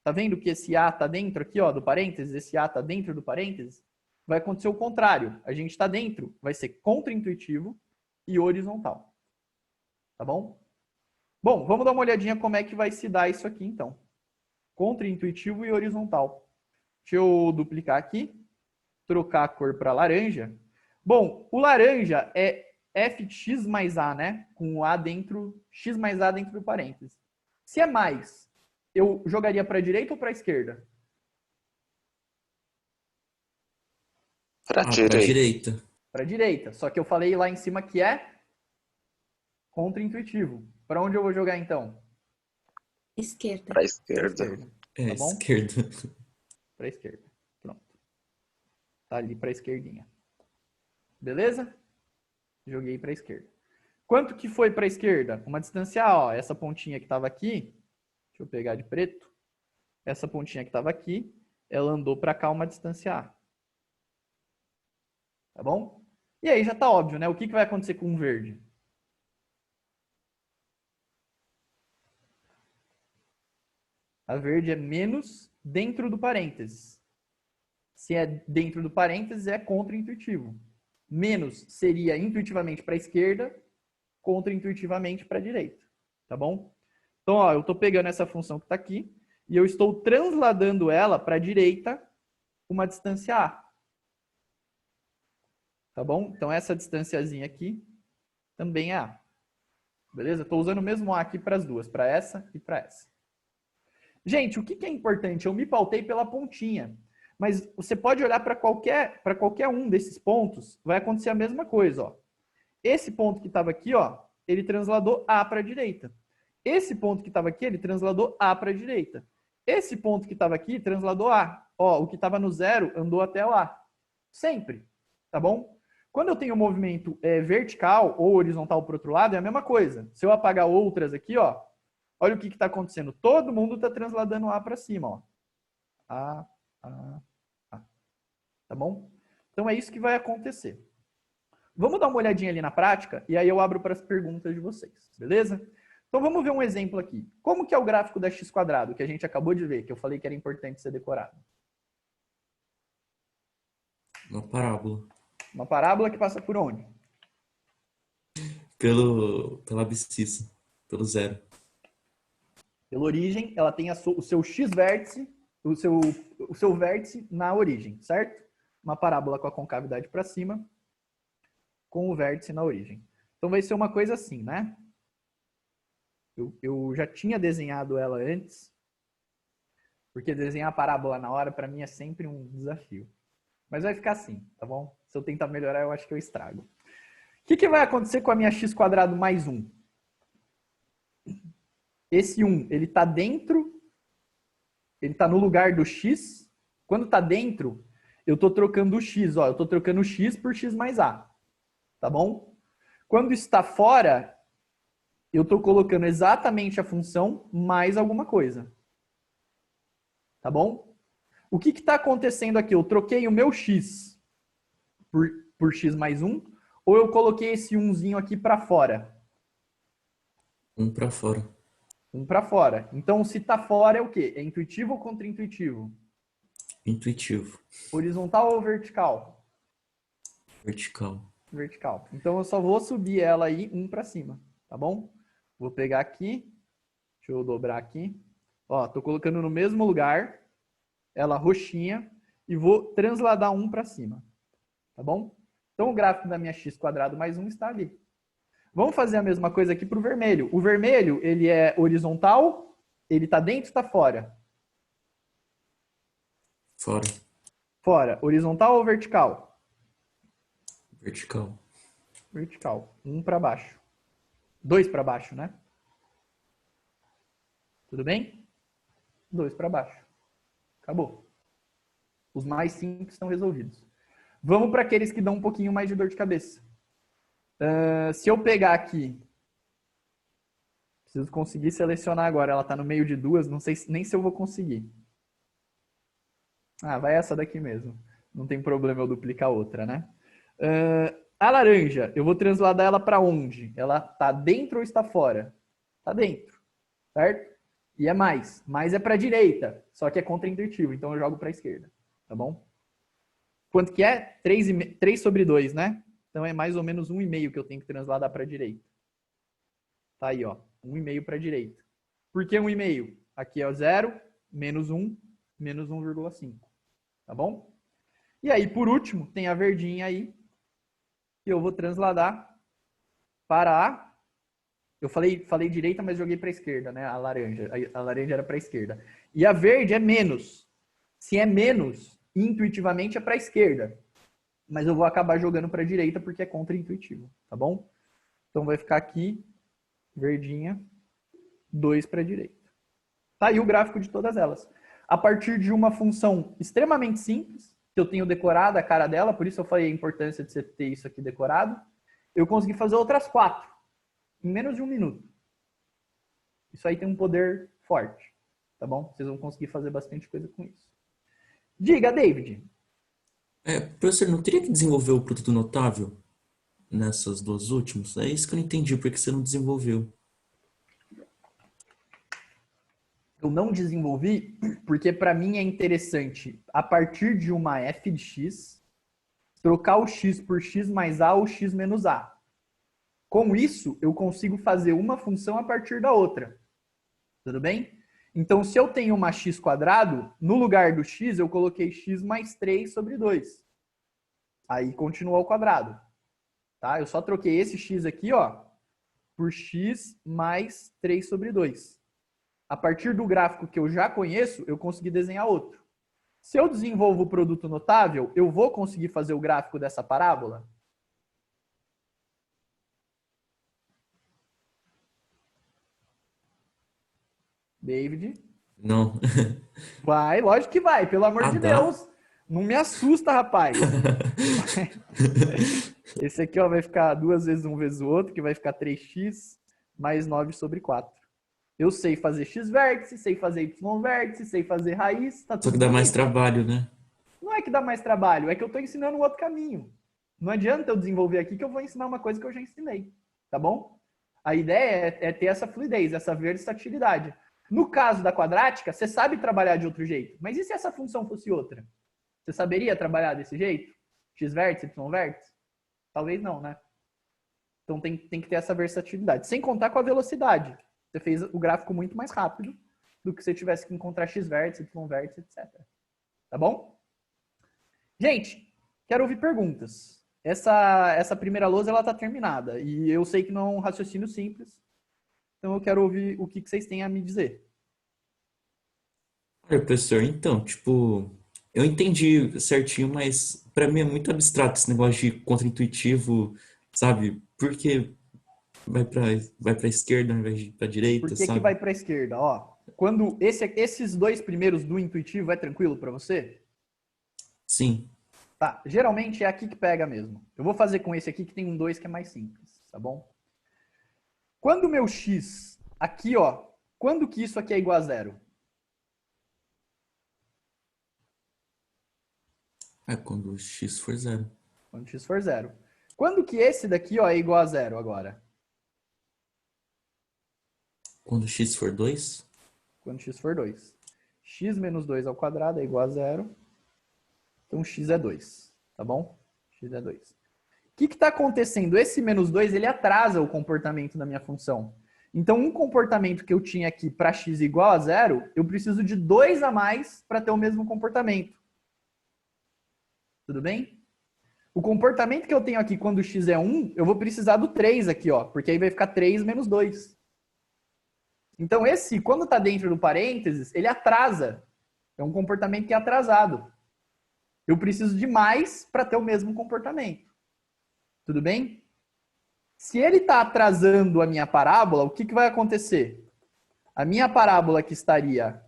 Tá vendo que esse A tá dentro aqui, ó, do parênteses? Esse A tá dentro do parênteses? Vai acontecer o contrário. A gente tá dentro, vai ser contra-intuitivo e horizontal. Tá bom? Bom, vamos dar uma olhadinha como é que vai se dar isso aqui, então. Contra-intuitivo e horizontal. Deixa eu duplicar aqui. Trocar a cor para laranja. Bom, o laranja é f de x mais a, né? Com o a dentro, x mais a dentro do parênteses. Se é mais, eu jogaria para a direita ou para a esquerda? Para Para direita. Para a direita. Só que eu falei lá em cima que é Contra-intuitivo. Para onde eu vou jogar, então? Esquerda. Pra Para esquerda. esquerda. É, Tá bom? esquerda. Para esquerda. Pronto. Tá ali para esquerdinha. Beleza? Joguei para esquerda. Quanto que foi para esquerda? Uma distância A, ó. Essa pontinha que estava aqui, deixa eu pegar de preto. Essa pontinha que estava aqui, ela andou para cá uma distância A. Tá bom? E aí já tá óbvio, né? O que vai acontecer com o verde? A verde é menos dentro do parênteses. Se é dentro do parênteses, é contra-intuitivo. Menos seria intuitivamente para a esquerda, contra-intuitivamente para a direita. Tá bom? Então, ó, eu estou pegando essa função que está aqui e eu estou transladando ela para a direita uma distância A. Tá bom? Então, essa distanciazinha aqui também é A. Beleza? Estou usando o mesmo A aqui para as duas, para essa e para essa. Gente, o que é importante? Eu me pautei pela pontinha. Mas você pode olhar para qualquer um desses pontos, vai acontecer a mesma coisa. Ó. Esse ponto que estava aqui, ó, ele transladou A para a direita. Esse ponto que estava aqui, ele transladou A para a direita. Esse ponto que estava aqui, transladou A. Ó, o que estava no zero andou até o A. Sempre. Tá bom? Quando eu tenho um movimento vertical ou horizontal para o outro lado, é a mesma coisa. Se eu apagar outras aqui, ó, olha o que está acontecendo. Todo mundo está transladando A para cima. Ó. A. Tá bom? Então é isso que vai acontecer. Vamos dar uma olhadinha ali na prática e aí eu abro para as perguntas de vocês, beleza? Então vamos ver um exemplo aqui. Como que é o gráfico da x² que a gente acabou de ver, que eu falei que era importante ser decorado? Uma parábola. Uma parábola que passa por onde? Pela abscissa. Pelo zero. Pela origem, ela tem o seu x-vértice, o seu vértice na origem, certo? Uma parábola com a concavidade para cima, com o vértice na origem. Então vai ser uma coisa assim, né? Eu já tinha desenhado ela antes, porque desenhar a parábola na hora para mim é sempre um desafio. Mas vai ficar assim, tá bom? Se eu tentar melhorar, eu acho que eu estrago. O que vai acontecer com a minha x² mais 1? Esse 1, ele está dentro, ele está no lugar do x. Quando está dentro, eu estou trocando o x, ó, eu estou trocando o x por x mais a, tá bom? Quando está fora, eu estou colocando exatamente a função mais alguma coisa, tá bom? O que está acontecendo aqui? Eu troquei o meu x por x mais 1, ou eu coloquei esse 1zinho aqui para fora? Um para fora. Um para fora. Então, se está fora é o quê? É intuitivo ou contra-intuitivo? Intuitivo. Horizontal ou vertical? Vertical. Vertical. Então, eu só vou subir ela aí um para cima, tá bom? Vou pegar aqui, deixa eu dobrar aqui. Ó, tô colocando no mesmo lugar, ela roxinha, e vou transladar um para cima, tá bom? Então, o gráfico da minha x² mais 1 está ali. Vamos fazer a mesma coisa aqui para o vermelho. O vermelho, ele é horizontal, ele está dentro ou está fora? Fora. Fora. Horizontal ou vertical? Vertical. Vertical. Um para baixo. 2 para baixo, né? Tudo bem? 2 para baixo. Acabou. Os mais simples estão resolvidos. Vamos para aqueles que dão um pouquinho mais de dor de cabeça. Se eu pegar aqui, preciso conseguir selecionar agora. Ela está no meio de duas, não sei nem se eu vou conseguir. Ah, vai essa daqui mesmo. Não tem problema eu duplicar outra, né? A laranja, eu vou transladar ela para onde? Ela está dentro ou está fora? Está dentro, certo? E é mais. Mais é para a direita, só que é contra-intuitivo, então eu jogo para a esquerda, tá bom? Quanto que é? 3 sobre 2, né? Então é mais ou menos 1,5 que eu tenho que transladar para a direita. Tá aí, ó. 1,5 para a direita. Por que 1,5? Aqui é o 0, menos 1, menos 1,5. Tá bom? E aí, por último, tem a verdinha aí, que eu vou transladar para a... Eu falei direita, mas joguei para a esquerda, né? A laranja. A laranja era para a esquerda. E a verde é menos. Se é menos, intuitivamente é para a esquerda. Mas eu vou acabar jogando para a direita porque é contra-intuitivo, tá bom? Então vai ficar aqui verdinha, 2 para a direita. Tá aí o gráfico de todas elas. A partir de uma função extremamente simples, que eu tenho decorado a cara dela, por isso eu falei a importância de você ter isso aqui decorado, eu consegui fazer outras 4 em menos de 1 minuto. Isso aí tem um poder forte, tá bom? Vocês vão conseguir fazer bastante coisa com isso. Diga, David. Professor, não teria que desenvolver o produto notável nessas duas últimas? É isso que eu não entendi, porque você não desenvolveu. Eu não desenvolvi porque para mim é interessante, a partir de uma f de x, trocar o x por x mais a ou x menos a. Com isso, eu consigo fazer uma função a partir da outra. Tudo bem? Então, se eu tenho uma x quadrado, no lugar do x, eu coloquei x mais 3 sobre 2. Aí continua ao quadrado. Tá? Eu só troquei esse x aqui, ó, por x mais 3 sobre 2. A partir do gráfico que eu já conheço, eu consegui desenhar outro. Se eu desenvolvo o produto notável, eu vou conseguir fazer o gráfico dessa parábola? David? Não. Vai, lógico que vai, pelo amor de Dá? Deus. Não me assusta, rapaz. Esse aqui ó, vai ficar 2 vezes 1 vezes o outro, que vai ficar 3x mais 9 sobre 4. Eu sei fazer x vértice, sei fazer y vértice, sei fazer raiz. Tá Só tudo que dá mais bonito. trabalho, né? Não é que dá mais trabalho, é que eu estou ensinando um outro caminho. Não adianta eu desenvolver aqui que eu vou ensinar uma coisa que eu já ensinei. Tá bom? A ideia é ter essa fluidez, essa versatilidade. No caso da quadrática, você sabe trabalhar de outro jeito. Mas e se essa função fosse outra? Você saberia trabalhar desse jeito? X vértice, Y vértice? Talvez não, né? Então tem que ter essa versatilidade. Sem contar com a velocidade. Você fez o gráfico muito mais rápido do que se você tivesse que encontrar X vértice, Y vértice, etc. Tá bom? Gente, quero ouvir perguntas. Essa primeira lousa ela está terminada. E eu sei que não é um raciocínio simples. Então eu quero ouvir o que vocês têm a me dizer. Olha, professor, então, tipo, eu entendi certinho, mas pra mim é muito abstrato esse negócio de contra-intuitivo, sabe? Porque vai pra esquerda ao invés de ir pra direita, Por que sabe? vai para a esquerda? Ó, quando esses 2 primeiros do intuitivo é tranquilo para você? Sim. Tá, geralmente é aqui que pega mesmo. Eu vou fazer com esse aqui que tem um 2 que é mais simples, tá bom? Quando o meu x aqui, ó, quando que isso aqui é igual a zero? É quando o x for zero. Quando x for zero. Quando que esse daqui, ó, é igual a zero agora? Quando x for 2? Quando x for 2. X menos 2 ao quadrado é igual a zero. Então x é 2, tá bom? X é 2. O que está acontecendo? Esse menos 2, ele atrasa o comportamento da minha função. Então, um comportamento que eu tinha aqui para x igual a zero, eu preciso de 2 a mais para ter o mesmo comportamento. Tudo bem? O comportamento que eu tenho aqui quando x é 1, eu vou precisar do 3 aqui, ó, porque aí vai ficar 3 menos 2. Então, esse, quando está dentro do parênteses, ele atrasa. É um comportamento que é atrasado. Eu preciso de mais para ter o mesmo comportamento. Tudo bem? Se ele está atrasando a minha parábola, o que vai acontecer? A minha parábola que estaria...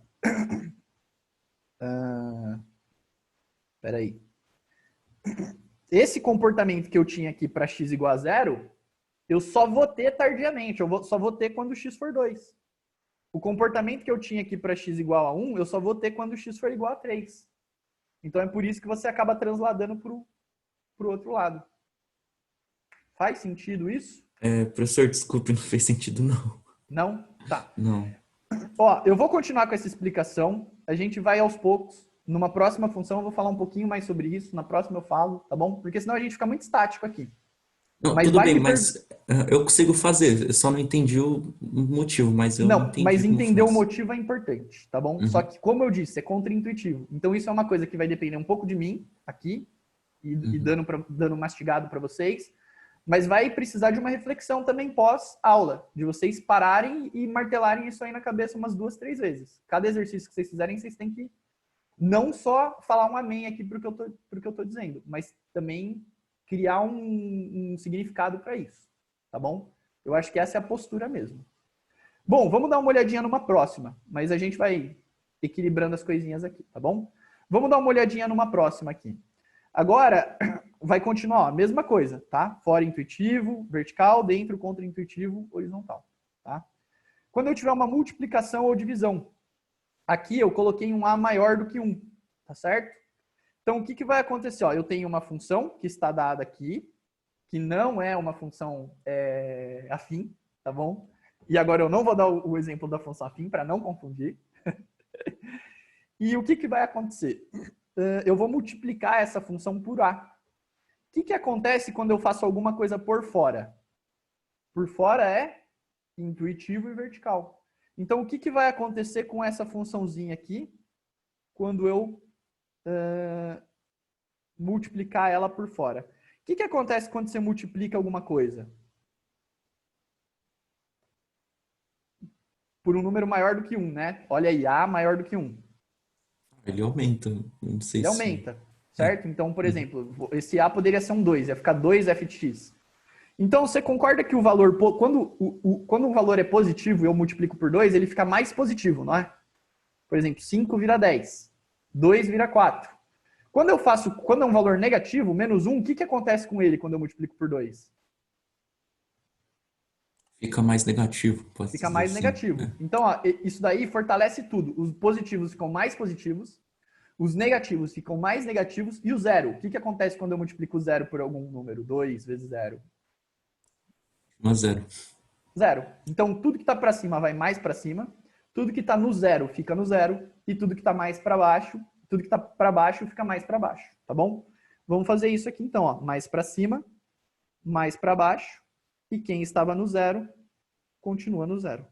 Peraí. Esse comportamento que eu tinha aqui para x igual a zero, eu só vou ter tardiamente. Só vou ter quando x for 2. O comportamento que eu tinha aqui para x igual a 1, eu só vou ter quando x for igual a 3. Então é por isso que você acaba transladando para o outro lado. Faz sentido isso? Professor, desculpe, não fez sentido não. Não? Tá. Não. Ó, eu vou continuar com essa explicação. A gente vai aos poucos. Numa próxima função eu vou falar um pouquinho mais sobre isso. Na próxima eu falo, tá bom? Porque senão a gente fica muito estático aqui. Não, Mas tudo vai bem, me mas eu consigo fazer. Eu só não entendi o motivo, mas eu Não, entendi mas como entender o faz. motivo é importante, tá bom? Uhum. Só que, como eu disse, é contra-intuitivo. Então isso é uma coisa que vai depender um pouco de mim aqui e dando mastigado para vocês. Mas vai precisar de uma reflexão também pós-aula, de vocês pararem e martelarem isso aí na cabeça umas 2, 3 vezes. Cada exercício que vocês fizerem, vocês têm que não só falar um amém aqui pro que eu tô dizendo, mas também criar um significado para isso, tá bom? Eu acho que essa é a postura mesmo. Bom, vamos dar uma olhadinha numa próxima, mas a gente vai equilibrando as coisinhas aqui, tá bom? Vamos dar uma olhadinha numa próxima aqui. Agora, vai continuar, ó, a mesma coisa, tá? Fora intuitivo, vertical, dentro, contra-intuitivo, horizontal, tá? Quando eu tiver uma multiplicação ou divisão, aqui eu coloquei um A maior do que 1, tá certo? Então, o que vai acontecer? Ó, eu tenho uma função que está dada aqui, que não é uma função afim, tá bom? E agora eu não vou dar o exemplo da função afim para não confundir. E o que vai acontecer? Eu vou multiplicar essa função por A. O que acontece quando eu faço alguma coisa por fora? Por fora é intuitivo e vertical. Então, o que vai acontecer com essa funçãozinha aqui quando eu multiplicar ela por fora? O que acontece quando você multiplica alguma coisa? Por um número maior do que 1, né? Olha aí, A maior do que 1. Ele aumenta, não sei Ele se... aumenta, certo? Então, por exemplo, esse A poderia ser um 2, ia ficar 2f de x. Então, você concorda que o valor, quando o valor é positivo e eu multiplico por 2, ele fica mais positivo, não é? Por exemplo, 5 vira 10, 2 vira 4. Quando é um valor negativo, menos 1, o que acontece com ele quando eu multiplico por 2? Fica mais negativo. Fica mais negativo. Então, ó, isso daí fortalece tudo. Os positivos ficam mais positivos, os negativos ficam mais negativos e o zero. O que acontece quando eu multiplico o zero por algum número? 2 vezes 0. 0. Zero. Então, tudo que está para cima vai mais para cima, tudo que está no zero fica no zero e tudo que está mais para baixo, tudo que está para baixo fica mais para baixo, tá bom? Vamos fazer isso aqui então, ó. Mais para cima, mais para baixo, e quem estava no zero, continua no zero.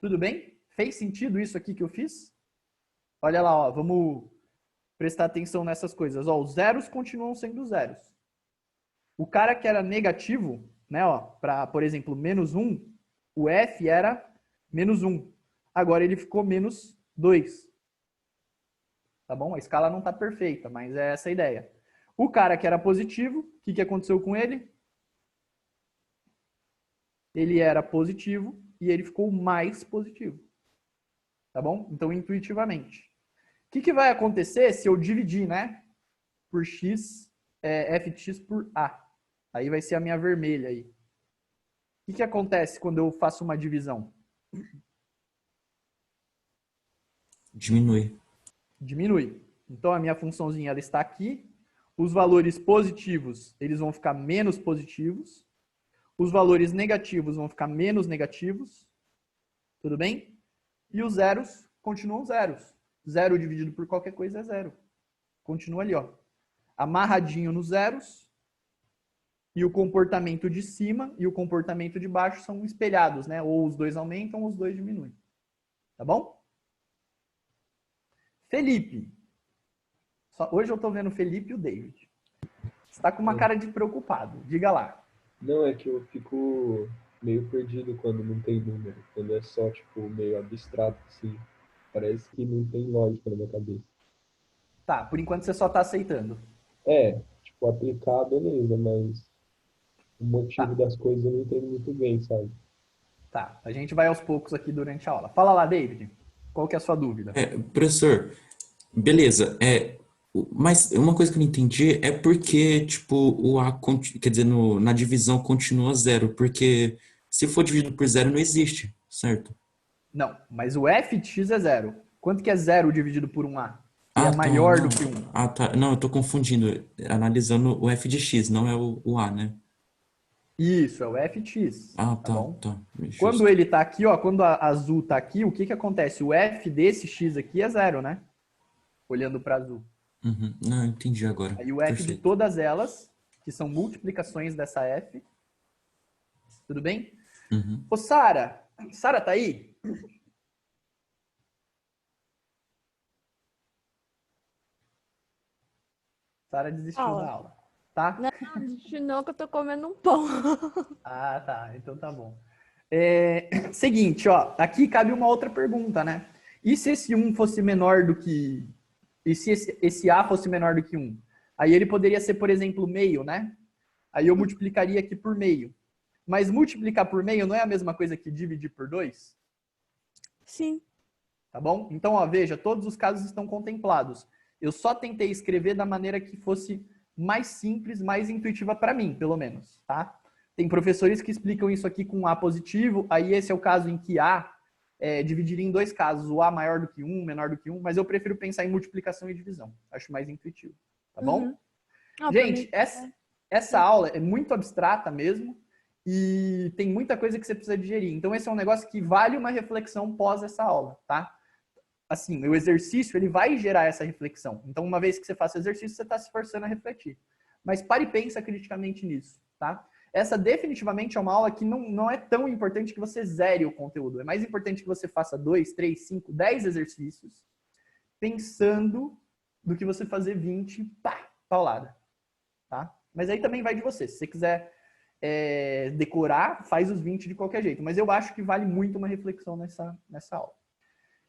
Tudo bem? Fez sentido isso aqui que eu fiz? Olha lá, ó, vamos prestar atenção nessas coisas. Ó, os zeros continuam sendo zeros. O cara que era negativo, né, ó, para, por exemplo, menos 1, o F era menos 1. Agora ele ficou menos 2. Tá bom? A escala não está perfeita, mas é essa a ideia. O cara que era positivo, o que aconteceu com ele? Ele era positivo e ele ficou mais positivo. Tá bom? Então, intuitivamente. O que vai acontecer se eu dividir, né? Por x, f de x por a. Aí vai ser a minha vermelha aí. O que acontece quando eu faço uma divisão? Diminui. Diminui. Então, a minha funçãozinha ela está aqui. Os valores positivos, eles vão ficar menos positivos. Os valores negativos vão ficar menos negativos. Tudo bem? E os zeros continuam zeros. Zero dividido por qualquer coisa é zero. Continua ali, ó. Amarradinho nos zeros. E o comportamento de cima e o comportamento de baixo são espelhados, né? Ou os dois aumentam ou os dois diminuem. Tá bom? Felipe. Hoje eu tô vendo o Felipe e o David. Você tá com uma cara de preocupado. Diga lá. Não, é que eu fico meio perdido quando não tem número. Quando é só, tipo, meio abstrato, assim. Parece que não tem lógica na minha cabeça. Tá, por enquanto você só tá aceitando. Tipo, aplicar, beleza, mas o motivo das coisas eu não entendo muito bem, sabe? Tá, a gente vai aos poucos aqui durante a aula. Fala lá, David. Qual que é a sua dúvida? Professor, beleza. Mas uma coisa que eu não entendi é porque, tipo, o A, quer dizer, na divisão continua zero, porque se for dividido por zero não existe, certo? Não, mas o f de x é zero. Quanto que é zero dividido por um a? Que é tá, maior não. do que 1. Ah, tá. Não, eu tô confundindo. Analisando o f de x, não é o A, né? Isso, é o f de x. Ah, tá bom? tá. Justo. Quando ele tá aqui, ó, quando a azul tá aqui, o que acontece? O f desse x aqui é zero, né? Olhando para azul. Uhum. Não, entendi agora. Aí o f de Perfeito. todas elas, que são multiplicações dessa f. Tudo bem? Uhum. Ô, Sara. Sara tá aí? Sara desistiu da aula. Tá? Não, não, que eu tô comendo um pão. Ah, tá. Então tá bom. Seguinte, ó. Aqui cabe uma outra pergunta, né? E se esse 1 fosse menor do que... E se esse A fosse menor do que 1? Aí ele poderia ser, por exemplo, meio, né? Aí eu multiplicaria aqui por meio. Mas multiplicar por meio não é a mesma coisa que dividir por 2? Sim. Tá bom? Então, ó, veja, todos os casos estão contemplados. Eu só tentei escrever da maneira que fosse mais simples, mais intuitiva para mim, pelo menos, tá? Tem professores que explicam isso aqui com A positivo, aí esse é o caso em que A é dividir em 2 casos, o A maior do que 1, menor do que 1, mas eu prefiro pensar em multiplicação e divisão. Acho mais intuitivo, tá bom? Uhum. Ah, pra Gente, mim, essa aula é muito abstrata mesmo e tem muita coisa que você precisa digerir. Então, esse é um negócio que vale uma reflexão pós essa aula, tá? Assim, o exercício, ele vai gerar essa reflexão. Então, uma vez que você faça o exercício, você está se forçando a refletir. Mas pare e pensa criticamente nisso, tá? Essa definitivamente é uma aula que não é tão importante que você zere o conteúdo. É mais importante que você faça 2, 3, 5, 10 exercícios pensando do que você fazer 20, pá, paulada. Tá? Mas aí também vai de você. Se você quiser decorar, faz os 20 de qualquer jeito. Mas eu acho que vale muito uma reflexão nessa aula.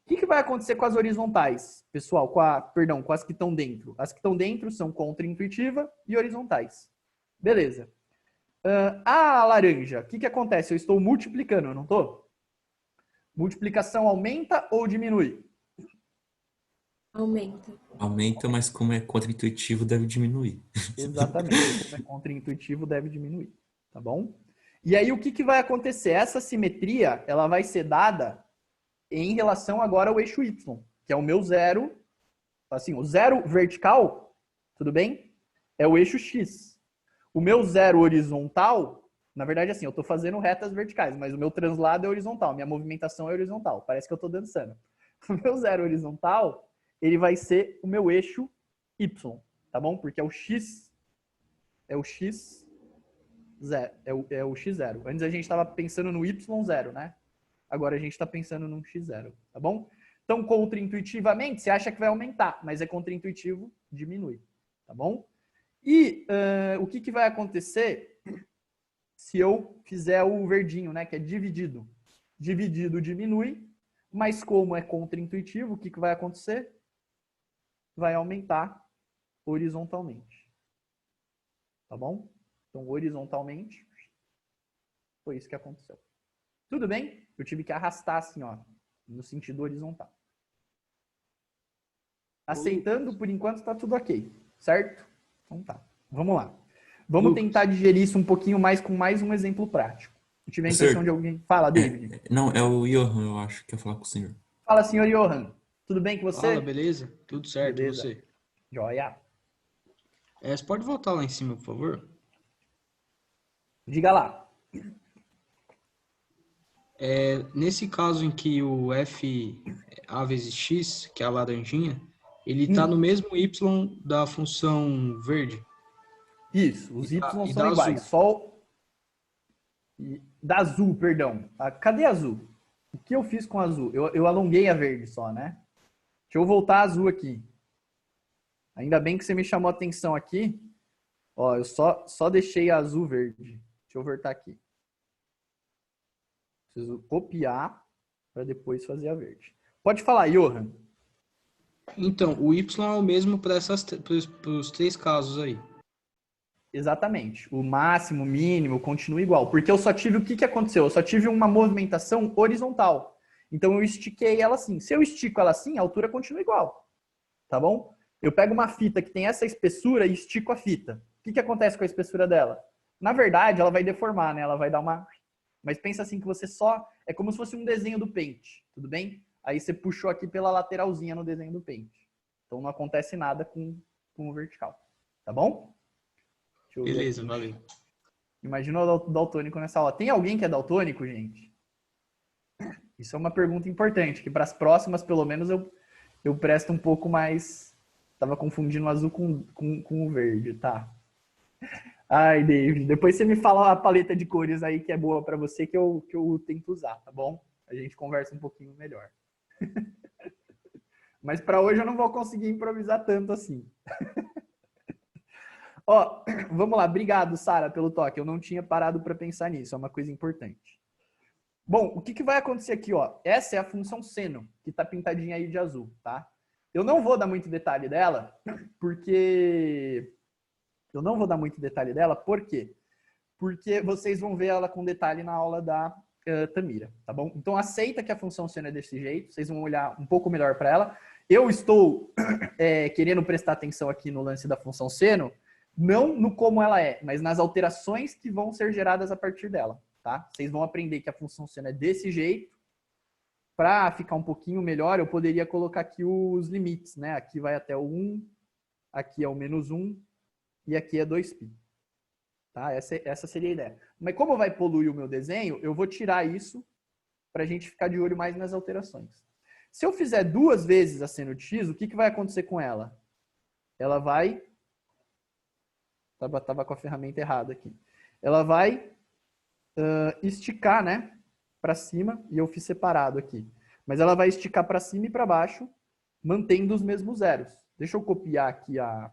O que vai acontecer com as horizontais, pessoal? Com as que estão dentro. As que estão dentro são contra-intuitiva e horizontais. Beleza. A laranja, o que acontece? Eu estou multiplicando, eu não estou? Multiplicação aumenta ou diminui? Aumenta. Aumenta, mas como é contra-intuitivo, deve diminuir. Exatamente. Como é contra-intuitivo, deve diminuir. Tá bom? E aí, o que vai acontecer? Essa simetria, ela vai ser dada em relação agora ao eixo Y, que é o meu zero. Assim, o zero vertical, tudo bem? É o eixo X. O meu zero horizontal, na verdade, assim, eu estou fazendo retas verticais, mas o meu translado é horizontal, minha movimentação é horizontal. Parece que eu estou dançando. O meu zero horizontal, ele vai ser o meu eixo Y, tá bom? Porque é o X zero, é o X0. Antes a gente estava pensando no Y0, né? Agora a gente está pensando num X0, tá bom? Então, contra-intuitivamente, você acha que vai aumentar, mas é contra-intuitivo, diminui, tá bom? E o que vai acontecer se eu fizer o verdinho, né? Que é dividido. Dividido diminui, mas como é contra-intuitivo, o que vai acontecer? Vai aumentar horizontalmente. Tá bom? Então, horizontalmente, foi isso que aconteceu. Tudo bem? Eu tive que arrastar assim, ó, no sentido horizontal. Aceitando, por enquanto, tá tudo ok, certo? Então tá. Vamos lá. Vamos tentar digerir isso um pouquinho mais com mais um exemplo prático. Eu tive a impressão de alguém... Fala, David. Não, é o Johan, eu acho, que ia falar com o senhor. Fala, senhor Johan. Tudo bem com você? Fala, beleza? Tudo certo, Beleza. você? Joia. Você pode voltar lá em cima, por favor? Diga lá. Nesse caso em que o f a vezes x, que é a laranjinha, ele está no mesmo y da função verde. Isso, os y e são da iguais. azul. Só da azul, perdão. Cadê azul? O que eu fiz com azul? Eu alonguei a verde só, né? Deixa eu voltar a azul aqui. Ainda bem que você me chamou a atenção aqui. Ó, eu só deixei a azul verde. Deixa eu voltar aqui. Preciso copiar para depois fazer a verde. Pode falar, Johan. Então, o y é o mesmo para os 3 casos aí. Exatamente. O máximo, o mínimo, continua igual. Porque eu só tive... O que aconteceu? Eu só tive uma movimentação horizontal. Então, eu estiquei ela assim. Se eu estico ela assim, a altura continua igual. Tá bom? Eu pego uma fita que tem essa espessura e estico a fita. O que acontece com a espessura dela? Na verdade, ela vai deformar, né? Ela vai dar uma... Mas pensa assim que você só... É como se fosse um desenho do Paint, tudo bem? Aí você puxou aqui pela lateralzinha no desenho do Paint. Então não acontece nada com o vertical. Tá bom? Beleza, valeu. Imagina o daltônico nessa aula. Tem alguém que é daltônico, gente? Isso é uma pergunta importante, que para as próximas, pelo menos, eu presto um pouco mais... Tava confundindo o azul com o verde, tá? Ai, David, depois você me fala a paleta de cores aí que é boa para você que eu tento usar, tá bom? A gente conversa um pouquinho melhor. Mas para hoje eu não vou conseguir improvisar tanto assim. Ó, vamos lá. Obrigado, Sara, pelo toque. Eu não tinha parado para pensar nisso. É uma coisa importante. Bom, o que vai acontecer aqui, ó? Essa é a função seno, que tá pintadinha aí de azul, tá? Eu não vou dar muito detalhe dela, porque... Eu não vou dar muito detalhe dela, por quê? porque vocês vão ver ela com detalhe na aula da Tamira, tá bom? Então aceita que a função seno é desse jeito, vocês vão olhar um pouco melhor para ela. Eu estou querendo prestar atenção aqui no lance da função seno, não no como ela é, mas nas alterações que vão ser geradas a partir dela, tá? Vocês vão aprender que a função seno é desse jeito. Para ficar um pouquinho melhor, eu poderia colocar aqui os limites, né? Aqui vai até o 1, aqui é o -1 e aqui é 2π. Tá? Essa seria a ideia. Mas como vai poluir o meu desenho, eu vou tirar isso para a gente ficar de olho mais nas alterações. Se eu fizer 2 vezes a seno de x, o que vai acontecer com ela? Ela vai... Tava com a ferramenta errada aqui. Ela vai esticar, né? Para cima, e eu fiz separado aqui. Mas ela vai esticar para cima e para baixo, mantendo os mesmos zeros. Deixa eu copiar aqui a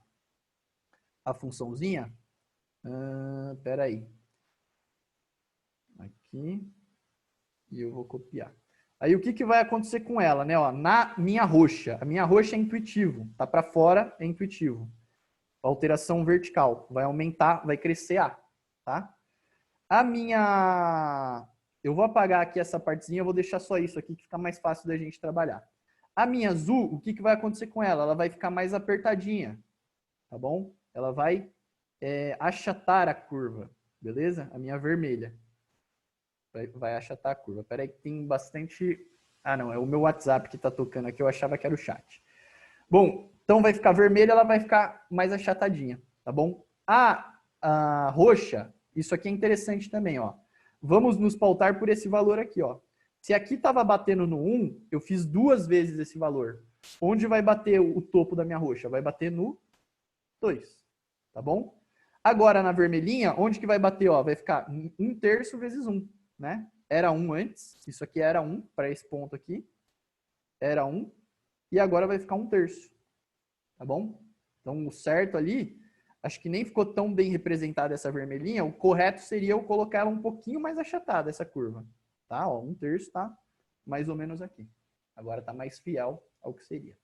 funçãozinha. Espera aí. Aqui. E eu vou copiar. Aí o que vai acontecer com ela, né? Ó, na minha roxa. A minha roxa é intuitivo. Tá para fora, é intuitivo. Alteração vertical. Vai aumentar, vai crescer A. Tá? A minha... Eu vou apagar aqui essa partezinha, eu vou deixar só isso aqui, que fica mais fácil da gente trabalhar. A minha azul, o que vai acontecer com ela? Ela vai ficar mais apertadinha, tá bom? Ela vai achatar a curva, beleza? A minha vermelha vai achatar a curva. Peraí que tem bastante... Ah, não, é o meu WhatsApp que tá tocando aqui, eu achava que era o chat. Bom, então vai ficar vermelha, ela vai ficar mais achatadinha, tá bom? A roxa, isso aqui é interessante também, ó. Vamos nos pautar por esse valor aqui, ó. Se aqui estava batendo no 1, eu fiz 2 vezes esse valor. Onde vai bater o topo da minha roxa? Vai bater no 2, tá bom? Agora, na vermelhinha, onde que vai bater? Ó, vai ficar 1/3 vezes 1, né? Era 1 antes, isso aqui era 1, para esse ponto aqui. Era 1, e agora vai ficar 1/3, tá bom? Então, o certo ali... Acho que nem ficou tão bem representada essa vermelhinha. O correto seria eu colocar ela um pouquinho mais achatada, essa curva. Tá? Ó, 1/3 tá mais ou menos aqui. Agora tá mais fiel ao que seria.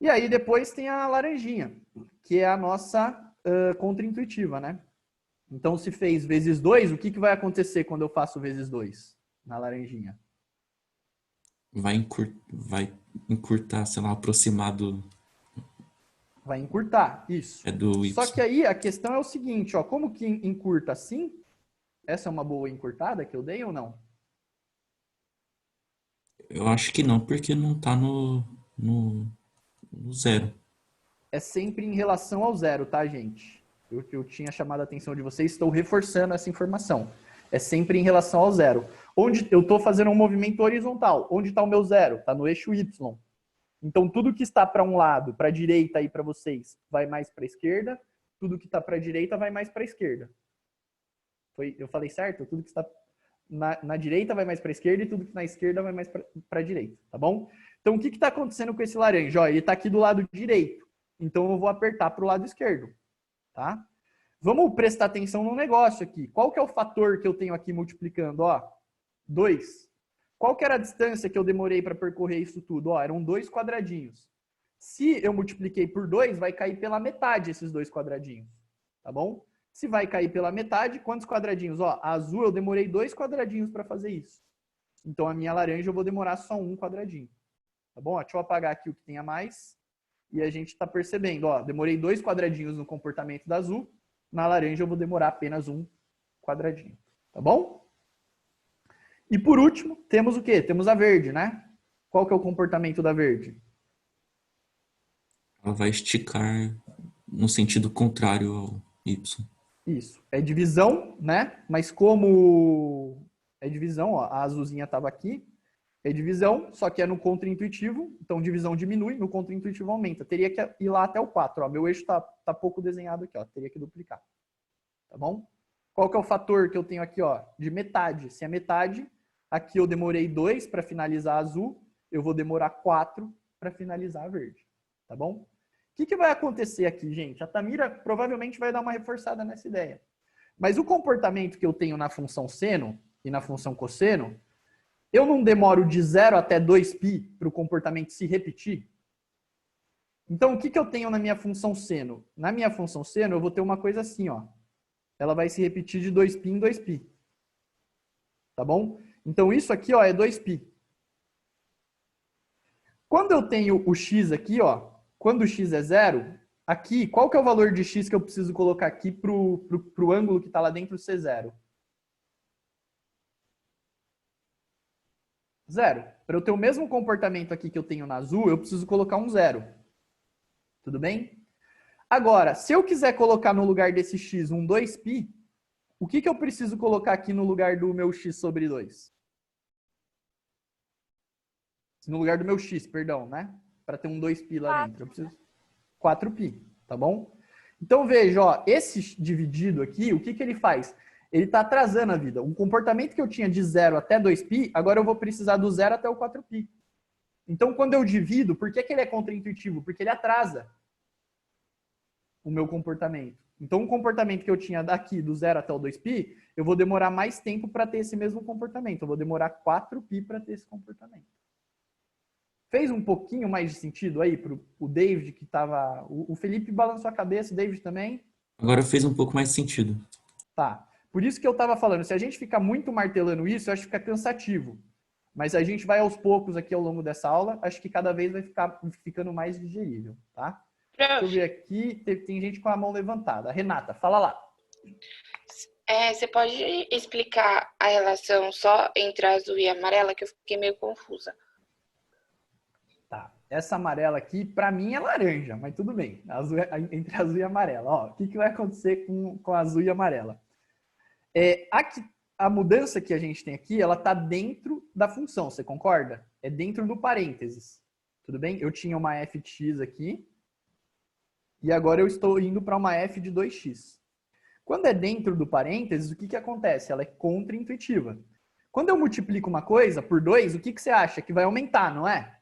E aí depois tem a laranjinha, que é a nossa contraintuitiva, né? Então se fez vezes 2, o que vai acontecer quando eu faço vezes 2 na laranjinha? Vai encurtar, sei lá, aproximado... Vai encurtar, isso. É do Y. Só que aí a questão é o seguinte, ó, como que encurta assim? Essa é uma boa encurtada que eu dei ou não? Eu acho que não, porque não tá no 0. É sempre em relação ao 0, tá, gente? Eu tinha chamado a atenção de vocês, estou reforçando essa informação. É sempre em relação ao 0. Onde eu estou fazendo um movimento horizontal. Onde está o meu 0? Está no eixo Y. Então, tudo que está para um lado, para a direita aí para vocês, vai mais para a esquerda. Tudo que está para a direita vai mais para a esquerda. Eu falei certo? Tudo que está na direita vai mais para a esquerda e tudo que na esquerda vai mais para a direita, tá bom? Então, o que está acontecendo com esse laranja? Ó, ele está aqui do lado direito. Então, eu vou apertar para o lado esquerdo, tá? Vamos prestar atenção no negócio aqui. Qual que é o fator que eu tenho aqui multiplicando? Ó, 2. Qual que era a distância que eu demorei para percorrer isso tudo? Ó, eram 2 quadradinhos. Se eu multipliquei por 2, vai cair pela metade esses 2 quadradinhos. Tá bom? Se vai cair pela metade, quantos quadradinhos? Ó, a azul eu demorei 2 quadradinhos para fazer isso. Então a minha laranja eu vou demorar só 1 quadradinho. Tá bom? Ó, deixa eu apagar aqui o que tem a mais. E a gente está percebendo, ó, demorei 2 quadradinhos no comportamento da azul. Na laranja eu vou demorar apenas 1 quadradinho. Tá bom? E por último, temos o quê? Temos a verde, né? Qual que é o comportamento da verde? Ela vai esticar no sentido contrário ao Y. Isso. É divisão, né? Mas como é divisão, ó, a azulzinha estava aqui, é divisão, só que é no contraintuitivo, então divisão diminui, no contraintuitivo aumenta. Teria que ir lá até o 4, ó. Meu eixo tá pouco desenhado aqui, ó. Teria que duplicar. Tá bom? Qual que é o fator que eu tenho aqui, ó? De metade. Se é metade, aqui eu demorei 2 para finalizar a azul, eu vou demorar 4 para finalizar a verde. Tá bom? O que vai acontecer aqui, gente? A Tamira provavelmente vai dar uma reforçada nessa ideia. Mas o comportamento que eu tenho na função seno e na função cosseno, eu não demoro de 0 até 2π para o comportamento se repetir? Então, o que eu tenho na minha função seno? Na minha função seno, eu vou ter uma coisa assim, ó. ela vai se repetir de 2π em 2π. Tá bom? Então, isso aqui, ó, é 2π. Quando eu tenho o x aqui, ó, quando o x é 0, aqui, qual que é o valor de x que eu preciso colocar aqui pro ângulo que está lá dentro ser 0? 0. Para eu ter o mesmo comportamento aqui que eu tenho na azul, eu preciso colocar um 0. Tudo bem? Agora, se eu quiser colocar no lugar desse x um 2π, o que eu preciso colocar aqui no lugar do meu x sobre 2? No lugar do meu x, perdão, né? Para ter um 2π lá dentro. Eu preciso 4π, tá bom? Então, veja, ó, esse dividido aqui, o que ele faz? Ele está atrasando a vida. Um comportamento que eu tinha de 0 até 2π, agora eu vou precisar do 0 até o 4π. Então, quando eu divido, por que ele é contraintuitivo? Porque ele atrasa o meu comportamento. Então, um comportamento que eu tinha daqui do 0 até o 2π, eu vou demorar mais tempo para ter esse mesmo comportamento. Eu vou demorar 4π para ter esse comportamento. Fez um pouquinho mais de sentido aí para o David, que estava... O Felipe balançou a cabeça, o David também? Agora fez um pouco mais sentido. Tá. Por isso que eu estava falando, se a gente ficar muito martelando isso, eu acho que fica cansativo. Mas a gente vai aos poucos aqui ao longo dessa aula, acho que cada vez vai ficando mais digerível, tá? Deixa eu ver aqui, tem gente com a mão levantada. Renata, fala lá. Você pode explicar a relação só entre a azul e a amarela, que eu fiquei meio confusa. Tá. Essa amarela aqui, para mim, é laranja, mas tudo bem. Entre azul e amarela. Ó, o que vai acontecer com a azul e a amarela? A mudança que a gente tem aqui, ela está dentro da função, você concorda? É dentro do parênteses. Tudo bem? Eu tinha uma f de x aqui. E agora eu estou indo para uma f de 2x. Quando é dentro do parênteses, o que acontece? Ela é contraintuitiva. Quando eu multiplico uma coisa por 2, o que você acha? Que vai aumentar, não é?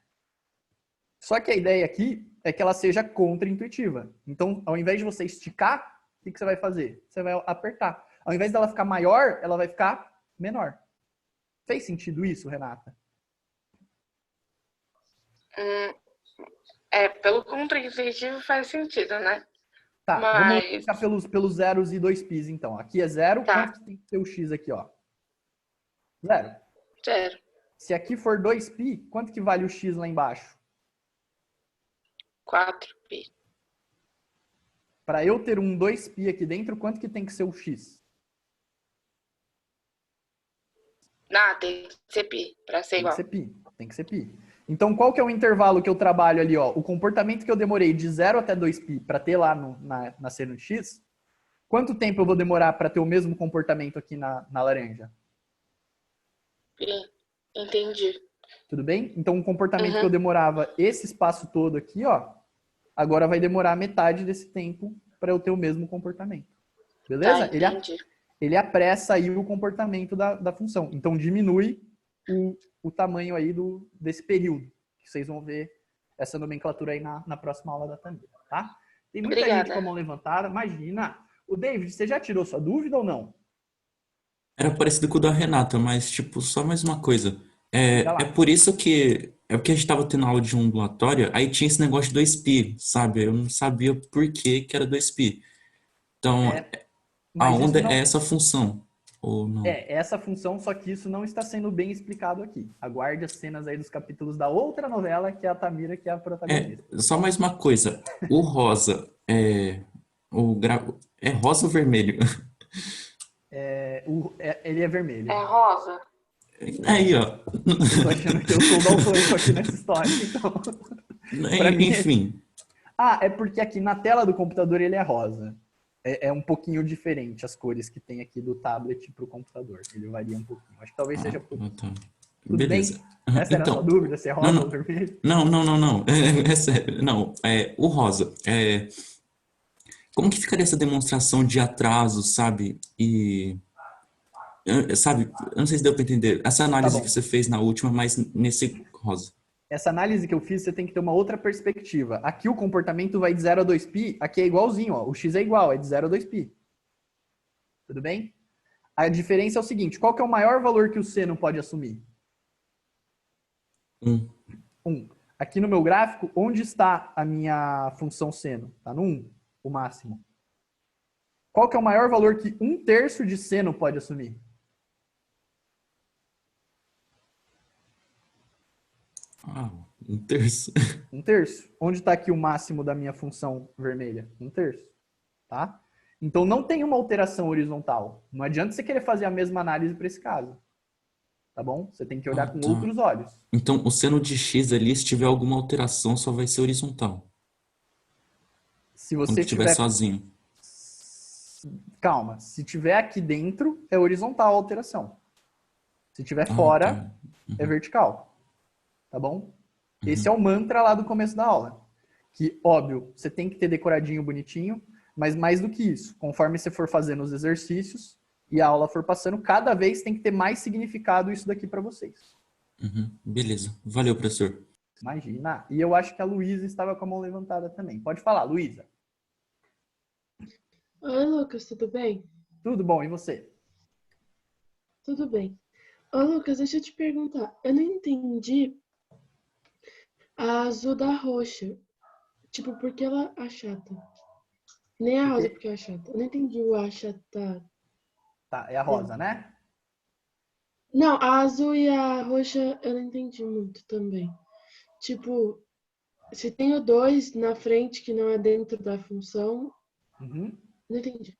Só que a ideia aqui é que ela seja contraintuitiva. Então, ao invés de você esticar, o que você vai fazer? Você vai apertar. Ao invés dela ficar maior, ela vai ficar menor. Fez sentido isso, Renata? Pelo contraintuitivo faz sentido, né? Tá, Mas... vamos ficar pelos zeros e 2πs, então. Aqui é 0, Tá. quanto que tem que ser o x aqui, ó? 0. 0. Se aqui for 2π, quanto que vale o x lá embaixo? 4π. Para eu ter um 2π aqui dentro, quanto que tem que ser o x? Tem que ser π, para ser igual. Tem que ser π. Então, qual que é o intervalo que eu trabalho ali, ó? O comportamento que eu demorei de 0 até 2π para ter lá na seno de x, quanto tempo eu vou demorar para ter o mesmo comportamento aqui na laranja? Entendi. Tudo bem? Então, o comportamento que eu demorava esse espaço todo aqui, ó, agora vai demorar metade desse tempo para eu ter o mesmo comportamento. Beleza? Tá, entendi. Ele apressa aí o comportamento da função. Então, diminui o tamanho aí desse período. Que vocês vão ver essa nomenclatura aí na próxima aula da Tamira, tá? Tem muita Obrigada. gente com a mão levantada. Imagina. O David, você já tirou sua dúvida ou não? Era parecido com o da Renata, mas, tipo, só mais uma coisa. Diga lá. É por isso que... É porque a gente tava tendo aula de ondulatória, aí tinha esse negócio de 2π, sabe? Eu não sabia por que era 2π. Então, Mas a isso onda não- é essa função, ou não? essa função, só que isso não está sendo bem explicado aqui. Aguarde as cenas aí dos capítulos da outra novela, que é a Tamira, que é a protagonista. Só mais uma coisa. O rosa é rosa ou vermelho? Ele é vermelho. É rosa. Aí, ó. Eu tô achando que eu sou daltônico aqui nessa história, então. Pra mim, Enfim. é porque aqui na tela do computador ele é rosa. É um pouquinho diferente as cores que tem aqui do tablet pro computador. Ele varia um pouquinho. Acho que talvez seja por isso. Tá. Tudo Beleza. bem? Essa era a sua dúvida, se é rosa Não. ou vermelho? Não. É sério. Não, o rosa. Como que ficaria essa demonstração de atraso, sabe? Sabe, eu não sei se deu para entender. Essa análise bom. que você fez na última, mas nesse rosa. Essa análise que eu fiz, você tem que ter uma outra perspectiva. Aqui o comportamento vai de 0 a 2π, aqui é igualzinho, ó. O x é igual, é de 0 a 2π. Tudo bem? A diferença é o seguinte, qual que é o maior valor que o seno pode assumir? 1. Aqui no meu gráfico, onde está a minha função seno? Está no 1, o máximo. Qual que é o maior valor que 1/3 de seno pode assumir? Ah, 1/3. 1/3. Onde está aqui o máximo da minha função vermelha? 1/3. Tá? Então não tem uma alteração horizontal. Não adianta você querer fazer a mesma análise para esse caso. Tá bom? Você tem que olhar com Tá. outros olhos. Então, o seno de x ali, se tiver alguma alteração, só vai ser horizontal. Se Quando você estiver tiver... sozinho. Calma. Se tiver aqui dentro, é horizontal a alteração. Se tiver Ah, fora, tá. é vertical. Tá bom? Esse é o mantra lá do começo da aula. Que, óbvio, você tem que ter decoradinho bonitinho, mas mais do que isso, conforme você for fazendo os exercícios e a aula for passando, cada vez tem que ter mais significado isso daqui para vocês. Beleza. Valeu, professor. Imagina. E eu acho que a Luísa estava com a mão levantada também. Pode falar, Luísa. Oi, Lucas, tudo bem? Tudo bom, e você? Tudo bem. Ô, Lucas, deixa eu te perguntar. Eu não entendi a azul da roxa. Tipo, por que ela achata? Nem a rosa porque é achata. Eu não entendi o achatar. Tá, é a rosa, né? Não, a azul e a roxa eu não entendi muito também. Tipo, se tem o 2 na frente que não é dentro da função, Uhum. não entendi.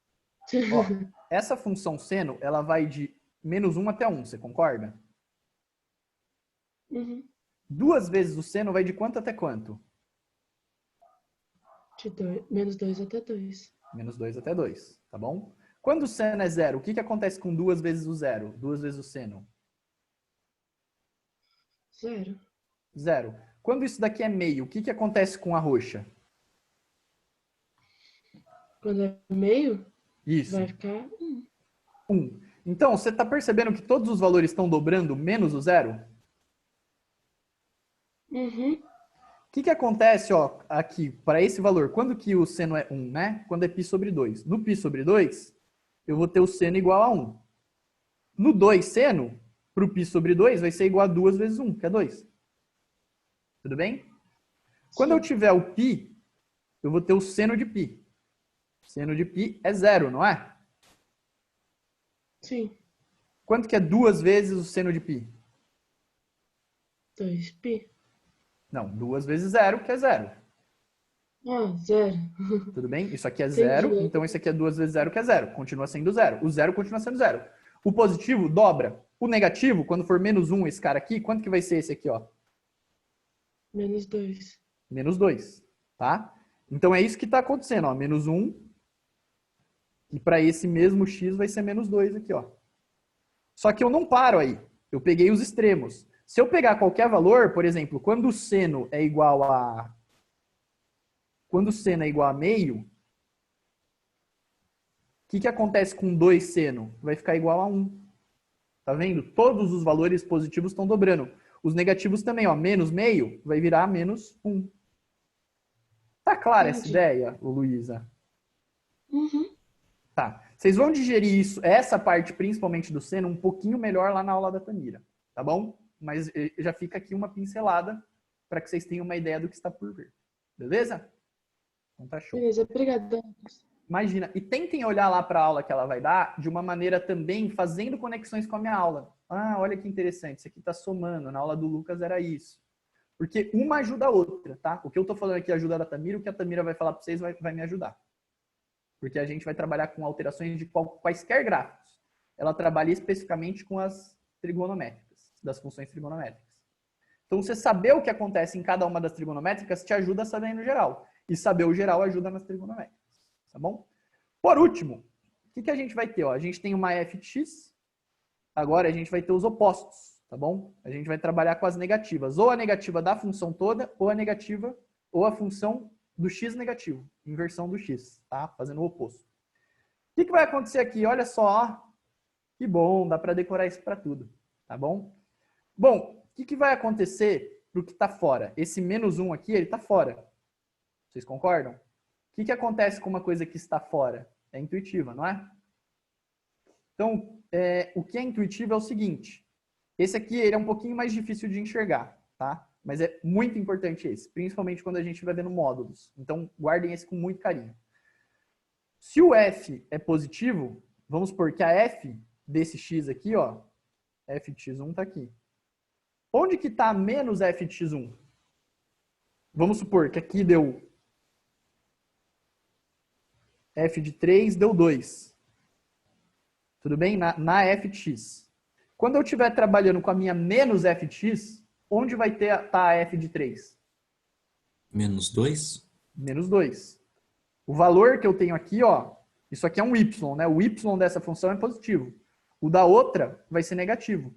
Ó, essa função seno, ela vai de -1 até 1, você concorda? Uhum. 2 vezes o seno vai de quanto até quanto? De -2 até 2. -2 até 2, tá bom? Quando o seno é 0, o que acontece com 2 vezes o zero? 2 vezes o seno? 0. 0. Quando isso daqui é meio, o que acontece com a roxa? Quando é meio, Isso, vai ficar 1. Então, você está percebendo que todos os valores estão dobrando menos o zero? Uhum. O que acontece, ó, aqui, para esse valor? Quando que o seno é 1, né? Quando é π sobre 2. No π sobre 2, eu vou ter o seno igual a 1. No 2 seno, para o π sobre 2, vai ser igual a 2 vezes 1, que é 2. Tudo bem? Quando eu tiver o π, eu vou ter o seno de π. Seno de π é 0, não é? Sim. Quanto que é 2 vezes o seno de π? 2π. Não, 2 vezes 0, que é 0. Ah, 0. Tudo bem? Isso aqui é 0, Entendi. então isso aqui é 2 vezes 0, que é 0. Continua sendo 0. O 0 continua sendo 0. O positivo dobra. O negativo, quando for -1 esse cara aqui, quanto que vai ser esse aqui, ó? -2. -2, tá? Então é isso que está acontecendo, ó. -1. E para esse mesmo x vai ser -2 aqui, ó. Só que eu não paro aí. Eu peguei os extremos. Se eu pegar qualquer valor, por exemplo, quando o seno é igual a... Quando o seno é igual a meio, o que acontece com 2 seno? Vai ficar igual a 1. Tá vendo? Todos os valores positivos estão dobrando. Os negativos também, ó. Menos meio vai virar -1. Tá clara essa Entendi. ideia, Luísa? Uhum. Tá. Vocês vão digerir isso, essa parte principalmente do seno, um pouquinho melhor lá na aula da Tamira. Tá bom? Mas já fica aqui uma pincelada para que vocês tenham uma ideia do que está por vir. Beleza? Então tá show. Beleza, obrigada. Imagina. E tentem olhar lá para a aula que ela vai dar de uma maneira também fazendo conexões com a minha aula. Ah, olha que interessante. Isso aqui está somando. Na aula do Lucas era isso. Porque uma ajuda a outra, tá? O que eu estou falando aqui ajuda a Tamira, o que a Tamira vai falar para vocês vai me ajudar. Porque a gente vai trabalhar com alterações de quaisquer gráficos. Ela trabalha especificamente com as trigonométricas, das funções trigonométricas. Então, você saber o que acontece em cada uma das trigonométricas te ajuda a saber no geral. E saber o geral ajuda nas trigonométricas. Tá bom? Por último, o que a gente vai ter? Ó, a gente tem uma f de x. Agora a gente vai ter os opostos. Tá bom? A gente vai trabalhar com as negativas. Ou a negativa da função toda, ou a negativa, ou a função do x negativo. Inversão do x, tá? Fazendo o oposto. O que vai acontecer aqui? Olha só, ó. Que bom, dá para decorar isso para tudo. Tá bom? Bom, o que vai acontecer pro que está fora? Esse -1 aqui, ele está fora. Vocês concordam? O que acontece com uma coisa que está fora? É intuitiva, não é? Então, o que é intuitivo é o seguinte. Esse aqui ele é um pouquinho mais difícil de enxergar, tá? Mas é muito importante esse, principalmente quando a gente vai vendo módulos. Então, guardem esse com muito carinho. Se o f é positivo, vamos supor que a f desse x aqui, ó, f de x1 está aqui. Onde que está menos f de x1? Vamos supor que aqui deu f de 3, deu 2. Tudo bem? Na f de x. Quando eu estiver trabalhando com a minha menos f de x, onde vai estar a f de 3? Menos 2? Menos 2. O valor que eu tenho aqui, ó, isso aqui é um y, né? O y dessa função é positivo. O da outra vai ser negativo.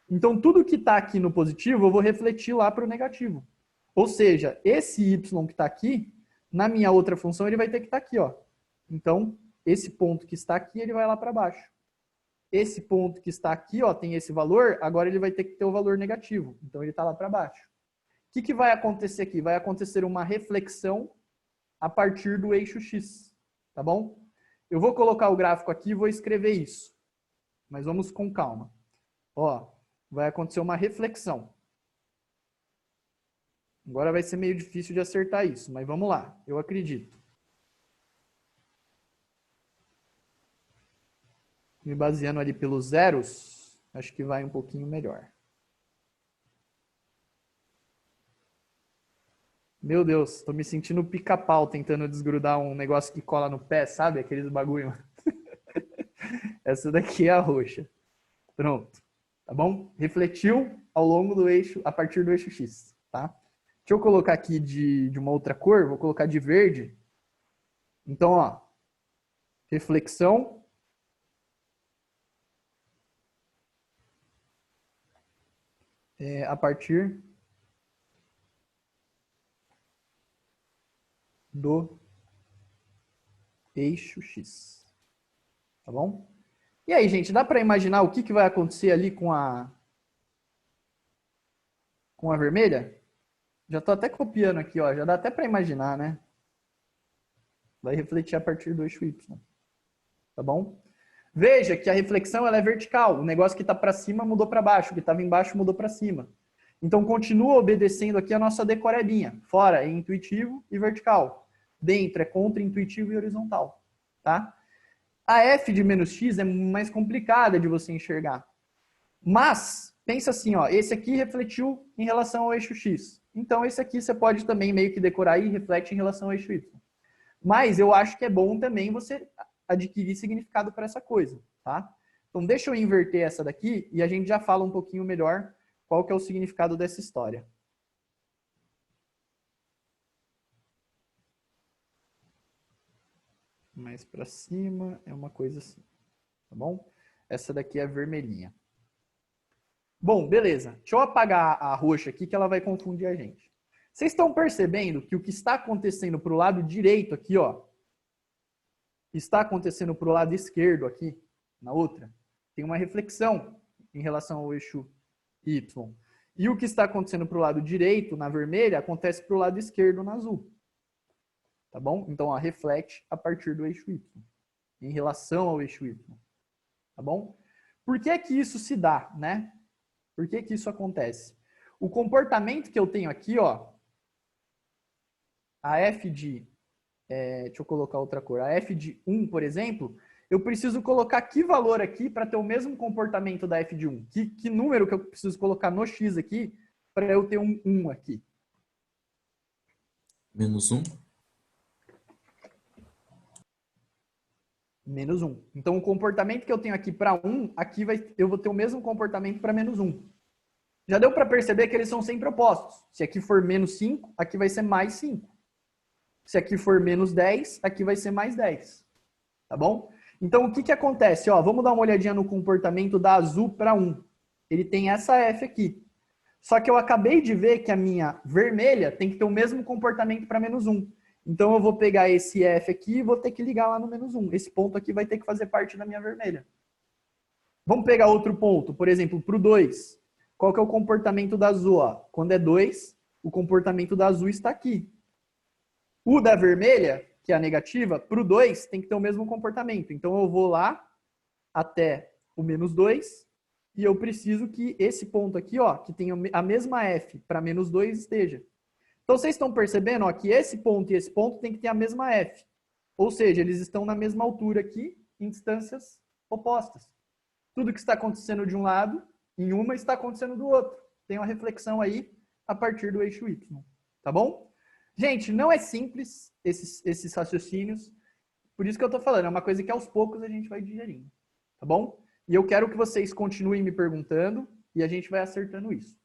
Então, tudo que está aqui no positivo, eu vou refletir lá para o negativo. Ou seja, esse y que está aqui, na minha outra função, ele vai ter que estar aqui, ó. Então, esse ponto que está aqui, ele vai lá para baixo. Esse ponto que está aqui, ó, tem esse valor, agora ele vai ter que ter o valor negativo. Então, ele está lá para baixo. O que vai acontecer aqui? Vai acontecer uma reflexão a partir do eixo x, tá bom? Eu vou colocar o gráfico aqui e vou escrever isso. Mas vamos com calma. Ó, vai acontecer uma reflexão. Agora vai ser meio difícil de acertar isso, mas vamos lá, eu acredito. Me baseando ali pelos zeros, acho que vai um pouquinho melhor. Meu Deus, tô me sentindo pica-pau tentando desgrudar um negócio que cola no pé, sabe? Aqueles bagulho. Essa daqui é a roxa. Pronto. Tá bom? Refletiu ao longo do eixo, a partir do eixo X, tá? Deixa eu colocar aqui de uma outra cor, vou colocar de verde. Então, ó, reflexão. A partir do eixo X. Tá bom? E aí, gente, dá para imaginar o que vai acontecer ali com a vermelha? Já estou até copiando aqui, ó. Já dá até para imaginar, né? Vai refletir a partir do eixo Y. Tá bom? Veja que a reflexão ela é vertical. O negócio que está para cima mudou para baixo. O que estava embaixo mudou para cima. Então, continua obedecendo aqui a nossa decorebinha. Fora é intuitivo e vertical. Dentro é contra-intuitivo e horizontal. Tá? A f de menos x é mais complicada de você enxergar. Mas, pensa assim, ó, esse aqui refletiu em relação ao eixo x. Então, esse aqui você pode também meio que decorar e reflete em relação ao eixo y. Mas eu acho que é bom também você adquirir significado para essa coisa, tá? Então, deixa eu inverter essa daqui e a gente já fala um pouquinho melhor qual que é o significado dessa história. Mais para cima é uma coisa assim, tá bom? Essa daqui é a vermelhinha. Bom, beleza. Deixa eu apagar a roxa aqui que ela vai confundir a gente. Vocês estão percebendo que o que está acontecendo para o lado direito aqui, ó, está acontecendo para o lado esquerdo aqui, na outra, tem uma reflexão em relação ao eixo Y. E o que está acontecendo para o lado direito, na vermelha, acontece para o lado esquerdo, na azul. Tá bom? Então, ó, reflete a partir do eixo Y, em relação ao eixo Y. Tá bom? Por que que isso se dá, né? Por que que isso acontece? O comportamento que eu tenho aqui, ó, a f de... deixa eu colocar outra cor. A f de 1, por exemplo, eu preciso colocar que valor aqui para ter o mesmo comportamento da f de 1? Que número que eu preciso colocar no x aqui para eu ter um 1 aqui? Menos 1. Menos 1. Então, o comportamento que eu tenho aqui para 1, aqui eu vou ter o mesmo comportamento para menos 1. Já deu para perceber que eles são sempre opostos. Se aqui for menos 5, aqui vai ser mais 5. Se aqui for menos 10, aqui vai ser mais 10. Tá bom? Então, o que acontece? Ó, vamos dar uma olhadinha no comportamento da azul para 1. Ele tem essa f aqui. Só que eu acabei de ver que a minha vermelha tem que ter o mesmo comportamento para menos 1. Então, eu vou pegar esse f aqui e vou ter que ligar lá no menos 1. Esse ponto aqui vai ter que fazer parte da minha vermelha. Vamos pegar outro ponto, por exemplo, para o 2. Qual que é o comportamento da azul? Ó? Quando é 2, o comportamento da azul está aqui. O da vermelha, que é a negativa, para o 2 tem que ter o mesmo comportamento. Então, eu vou lá até o menos 2 e eu preciso que esse ponto aqui, ó, que tem a mesma f para menos 2 esteja. Então, vocês estão percebendo ó, que esse ponto e esse ponto tem que ter a mesma f. Ou seja, eles estão na mesma altura aqui, em distâncias opostas. Tudo que está acontecendo de um lado, em uma, está acontecendo do outro. Tem uma reflexão aí a partir do eixo Y. Tá bom? Gente, não é simples esses raciocínios. Por isso que eu tô falando, é uma coisa que aos poucos a gente vai digerindo. Tá bom? E eu quero que vocês continuem me perguntando e a gente vai acertando isso.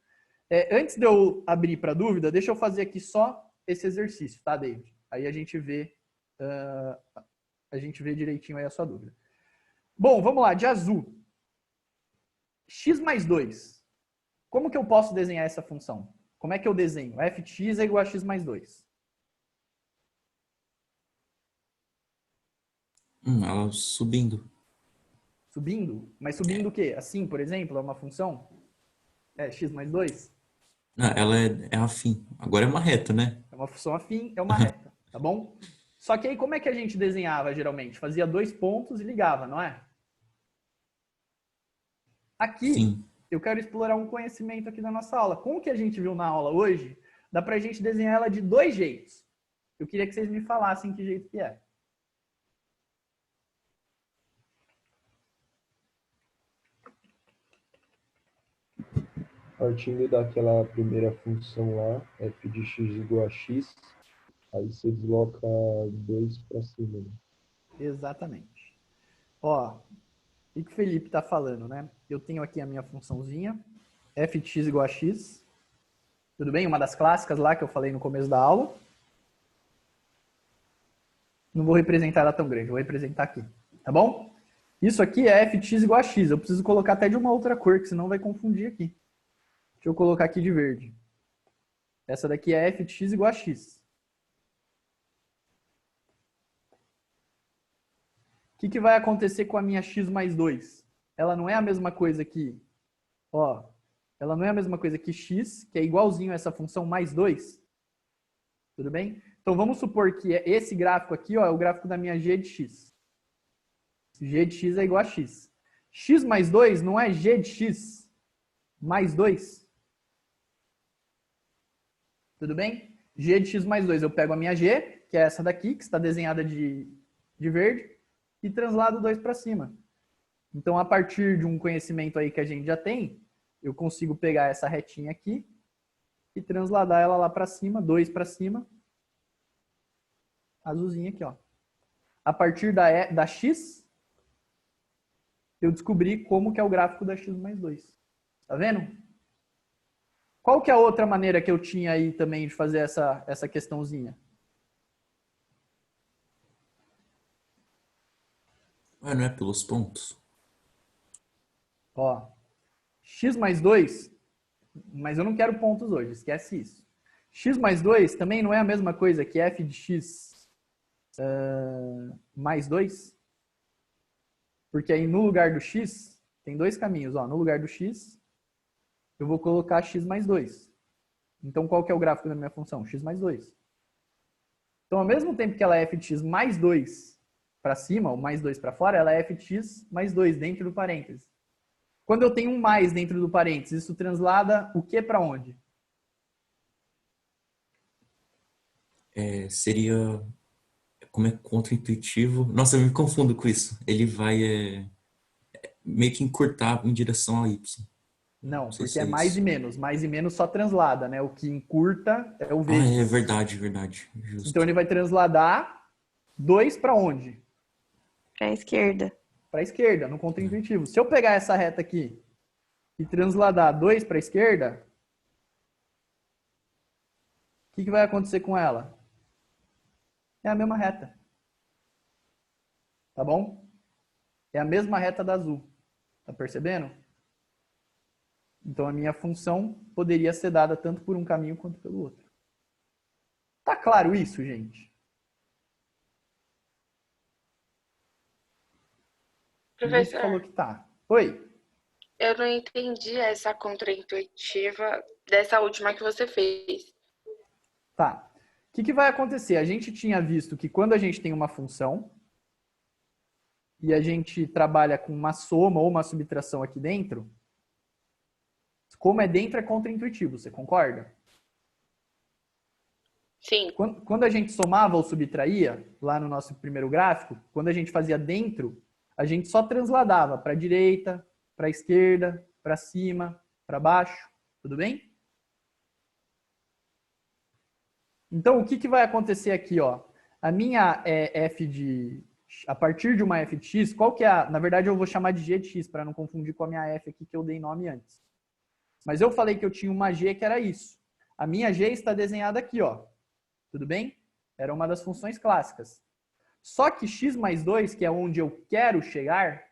Antes de eu abrir para dúvida, deixa eu fazer aqui só esse exercício, tá, David? Aí a gente vê direitinho aí a sua dúvida. Bom, vamos lá, de azul. X mais 2. Como que eu posso desenhar essa função? Como é que eu desenho? f de x é igual a x mais 2. Ela subindo. Subindo? Mas subindo o quê? Assim, por exemplo, é uma função? É x mais 2? Não, ela é afim. Agora é uma reta, né? É uma função afim, é uma reta, tá bom? Só que aí como é que a gente desenhava geralmente? Fazia 2 pontos e ligava, não é? Aqui, Sim. eu quero explorar um conhecimento aqui da nossa aula. Com o que a gente viu na aula hoje, dá pra gente desenhar ela de 2 jeitos. Eu queria que vocês me falassem que jeito que é. Partindo daquela primeira função lá, f de x igual a x, aí você desloca 2 para cima. Né? Exatamente. Ó, o que o Felipe está falando, né? Eu tenho aqui a minha funçãozinha, f de x igual a x. Tudo bem? Uma das clássicas lá que eu falei no começo da aula. Não vou representar ela tão grande, vou representar aqui. Tá bom? Isso aqui é f de x igual a x. Eu preciso colocar até de uma outra cor, que senão vai confundir aqui. Deixa eu colocar aqui de verde. Essa daqui é f de x igual a x. O que vai acontecer com a minha x mais 2? Ela não é a mesma coisa que... Ó, ela não é a mesma coisa que x, que é igualzinho a essa função mais 2. Tudo bem? Então vamos supor que esse gráfico aqui, ó, é o gráfico da minha g de x. G de x é igual a x. X mais 2 não é g de x mais 2? Tudo bem? G de x mais 2. Eu pego a minha g, que é essa daqui, que está desenhada de verde, e translado 2 para cima. Então, a partir de um conhecimento aí que a gente já tem, eu consigo pegar essa retinha aqui e transladar ela lá para cima, 2 para cima, azulzinha aqui, ó. A partir da x, eu descobri como que é o gráfico da x mais 2. Tá vendo? Qual que é a outra maneira que eu tinha aí também de fazer essa questãozinha? Não é pelos pontos? Ó, x mais 2, mas eu não quero pontos hoje, esquece isso. X mais 2 também não é a mesma coisa que f de x mais 2? Porque aí no lugar do x, tem 2 caminhos. Ó, no lugar do x, eu vou colocar x mais 2. Então, qual que é o gráfico da minha função? X mais 2. Então, ao mesmo tempo que ela é f de x mais 2 para cima, ou mais 2 para fora, ela é f de x mais 2 dentro do parênteses. Quando eu tenho um mais dentro do parênteses, isso translada o que para onde? Seria... Como é contra-intuitivo? Nossa, eu me confundo com isso. Ele vai meio que encurtar em direção ao y. Não, sei porque se é é mais isso. e menos. Mais e menos só translada, né? O que encurta é o Ah, vezes. é verdade. Justo. Então ele vai transladar 2 para onde? Para a esquerda. Para a esquerda, no contra-intuitivo. Se eu pegar essa reta aqui e transladar 2 para a esquerda, o que vai acontecer com ela? É a mesma reta. Tá bom? É a mesma reta da azul. Tá percebendo? Então a minha função poderia ser dada tanto por um caminho quanto pelo outro. Tá claro isso, gente? Ninguém Professor, falou que tá. Oi? eu não entendi essa contra-intuitiva dessa última que você fez. Tá. O que vai acontecer? A gente tinha visto que quando a gente tem uma função e a gente trabalha com uma soma ou uma subtração aqui dentro, como é dentro é contra-intuitivo, você concorda? Sim. Quando a gente somava ou subtraía, lá no nosso primeiro gráfico, quando a gente fazia dentro, a gente só transladava para a direita, para a esquerda, para cima, para baixo. Tudo bem? Então, o que vai acontecer aqui, ó? A minha a partir de uma f de x, qual que é na verdade eu vou chamar de g de x, para não confundir com a minha f aqui que eu dei nome antes. Mas eu falei que eu tinha uma g que era isso. A minha g está desenhada aqui, ó. Tudo bem? Era uma das funções clássicas. Só que x mais 2, que é onde eu quero chegar,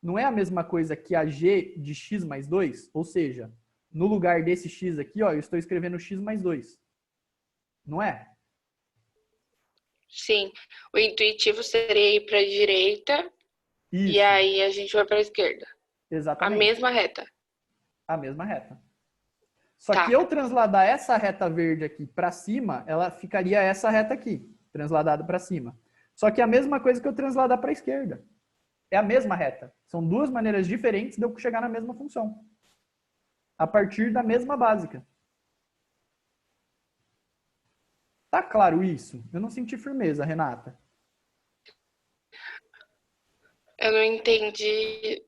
não é a mesma coisa que a g de x mais 2, ou seja, no lugar desse x aqui, ó, eu estou escrevendo x mais 2. Não é? Sim. O intuitivo seria ir para a direita Isso. e aí a gente vai para a esquerda. Exatamente. A mesma reta. A mesma reta. Só Tá. que eu transladar essa reta verde aqui para cima, ela ficaria essa reta aqui, transladada para cima. Só que é a mesma coisa que eu transladar para a esquerda. É a mesma reta. São duas maneiras diferentes de eu chegar na mesma função. A partir da mesma básica. Tá claro isso? Eu não senti firmeza, Renata. Eu não entendi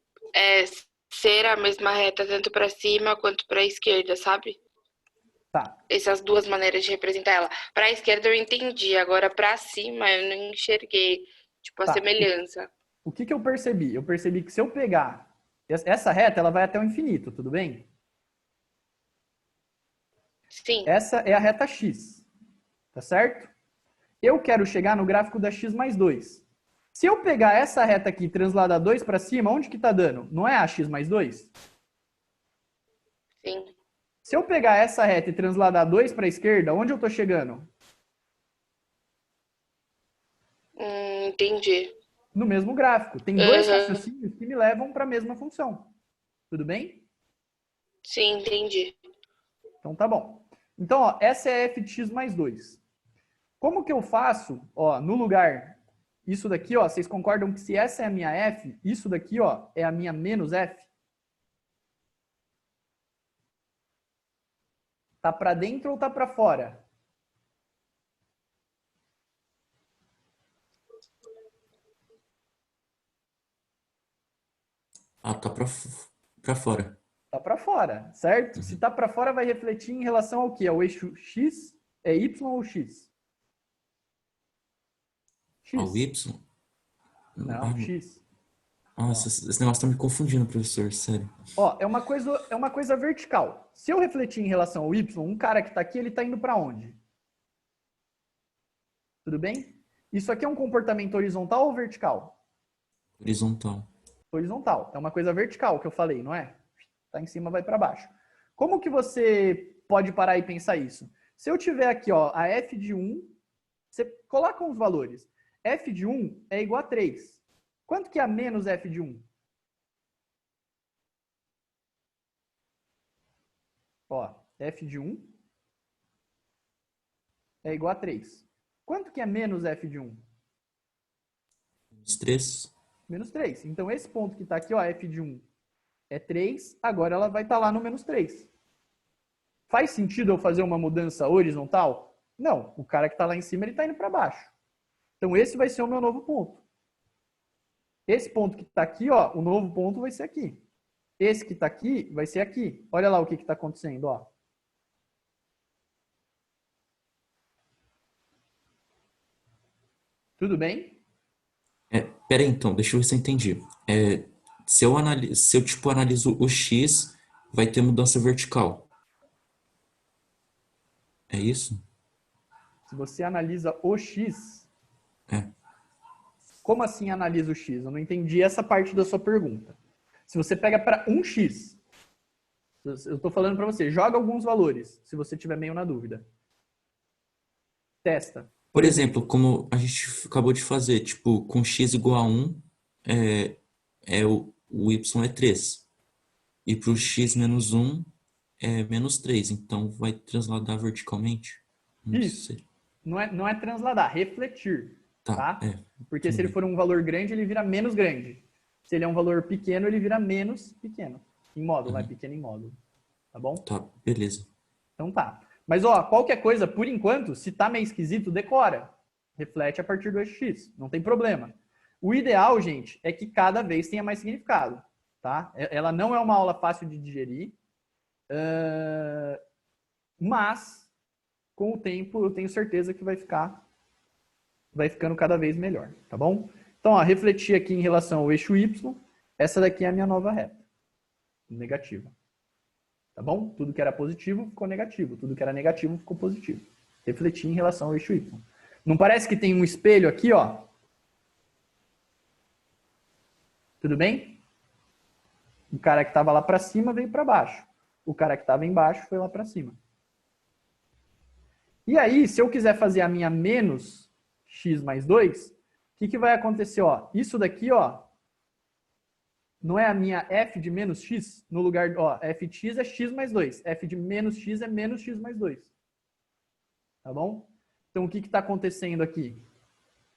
ser a mesma reta tanto para cima quanto para a esquerda, sabe? Tá. Essas duas maneiras de representar ela. Para a esquerda eu entendi, agora para cima eu não enxerguei, tipo, a Tá. semelhança. O que eu percebi? Eu percebi que se eu pegar essa reta, ela vai até o infinito, tudo bem? Sim. Essa é a reta x, tá certo? Eu quero chegar no gráfico da x mais 2. Se eu pegar essa reta aqui e transladar 2 para cima, onde que tá dando? Não é a x mais 2? Sim. Se eu pegar essa reta e transladar 2 para a esquerda, onde eu tô chegando? Entendi. No mesmo gráfico. Tem dois raciocínios que me levam para a mesma função. Tudo bem? Sim, entendi. Então tá bom. Então, ó, essa é f de x mais 2. Como que eu faço, ó, no lugar, isso daqui, ó, vocês concordam que se essa é a minha f, isso daqui, ó, é a minha menos f? Tá para dentro ou tá para fora? Ah, tá pra fora. Tá para fora, certo? Se tá para fora, vai refletir em relação ao quê? Ao eixo x? É y ou x? X. Ao Y? Não, x. Nossa, esse negócio tá me confundindo, professor, sério. Ó, é uma coisa vertical. Se eu refletir em relação ao y, um cara que tá aqui, ele tá indo para onde? Tudo bem? Isso aqui é um comportamento horizontal ou vertical? Horizontal. Horizontal. É uma coisa vertical que eu falei, não é? Tá em cima, vai para baixo. Como que você pode parar e pensar isso? Se eu tiver aqui, ó, a f de 1, você coloca uns valores. F de 1 é igual a 3. Quanto que é a menos f de 1? Ó, f de 1 é igual a 3. Quanto que é menos f de 1? Menos 3. Menos 3. Então, esse ponto que está aqui, ó, f de 1 é 3, agora ela vai estar lá no menos 3. Faz sentido eu fazer uma mudança horizontal? Não. O cara que está lá em cima, ele está indo para baixo. Então, esse vai ser o meu novo ponto. Esse ponto que está aqui, ó, o novo ponto vai ser aqui. Esse que está aqui vai ser aqui. Olha lá o que está acontecendo, ó. Tudo bem? Pera aí, então, deixa eu ver se eu entendi. Se eu tipo, analiso o X, vai ter mudança vertical. É isso? Se você analisa o X... É. Como assim analisa o X? Eu não entendi essa parte da sua pergunta. Se você pega para um X, eu estou falando para você, joga alguns valores, se você tiver meio na dúvida. Testa. Por exemplo, como a gente acabou de fazer, tipo, com x igual a 1, o y é 3. E para o x menos 1 é menos 3. Então, vai transladar verticalmente? Não Isso. sei. Não é transladar, refletir. Tá? Porque se ele for um valor grande, ele vira menos grande. Se ele é um valor pequeno, ele vira menos pequeno. Em módulo, pequeno em módulo. Tá bom? Tá, beleza. Então tá. Mas, ó, qualquer coisa, por enquanto, se tá meio esquisito, decora. Reflete a partir do eixo X. Não tem problema. O ideal, gente, é que cada vez tenha mais significado, tá? Ela não é uma aula fácil de digerir, mas, com o tempo, eu tenho certeza que vai ficando cada vez melhor, tá bom? Então, ó, refletir aqui em relação ao eixo Y, essa daqui é a minha nova reta, negativa. Tá bom? Tudo que era positivo ficou negativo, tudo que era negativo ficou positivo. Refletir em relação ao eixo Y. Não parece que tem um espelho aqui, ó? Tudo bem? O cara que estava lá para cima veio para baixo. O cara que estava embaixo foi lá para cima. E aí, se eu quiser fazer a minha menos x mais 2, o que vai acontecer? Ó, isso daqui, ó, não é a minha f de menos x? No lugar, ó, f de x é x mais 2. F de menos x é menos x mais 2. Tá bom? Então, o que está acontecendo aqui?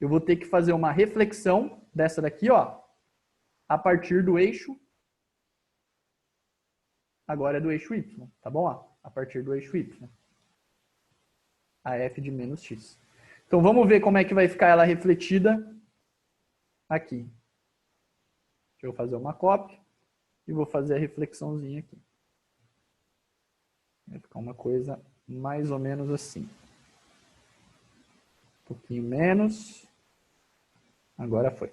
Eu vou ter que fazer uma reflexão dessa daqui, ó, a partir do eixo. Agora é do eixo y, tá bom? Ó, a partir do eixo y. A f de menos x. Então, vamos ver como é que vai ficar ela refletida aqui. Deixa eu fazer uma cópia e vou fazer a reflexãozinha aqui. Vai ficar uma coisa mais ou menos assim. Um pouquinho menos. Agora foi.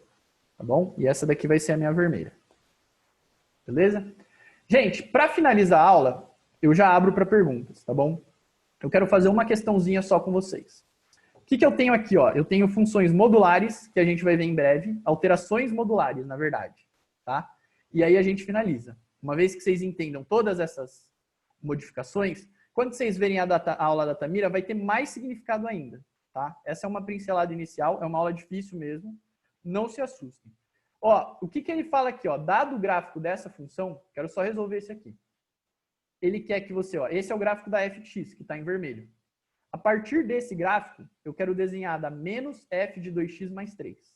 Tá bom? E essa daqui vai ser a minha vermelha. Beleza? Gente, para finalizar a aula, eu já abro para perguntas, tá bom? Eu quero fazer uma questãozinha só com vocês. O que eu tenho aqui, ó? Eu tenho funções modulares, que a gente vai ver em breve. Alterações modulares, na verdade. Tá? E aí a gente finaliza. Uma vez que vocês entendam todas essas modificações, quando vocês verem a aula da Tamira, vai ter mais significado ainda. Tá? Essa é uma pincelada inicial, é uma aula difícil mesmo. Não se assustem. Ó, o que ele fala aqui? Ó, dado o gráfico dessa função, quero só resolver esse aqui. Ele quer que você, ó, esse é o gráfico da f de x, que está em vermelho. A partir desse gráfico, eu quero desenhar da menos f de 2x mais 3.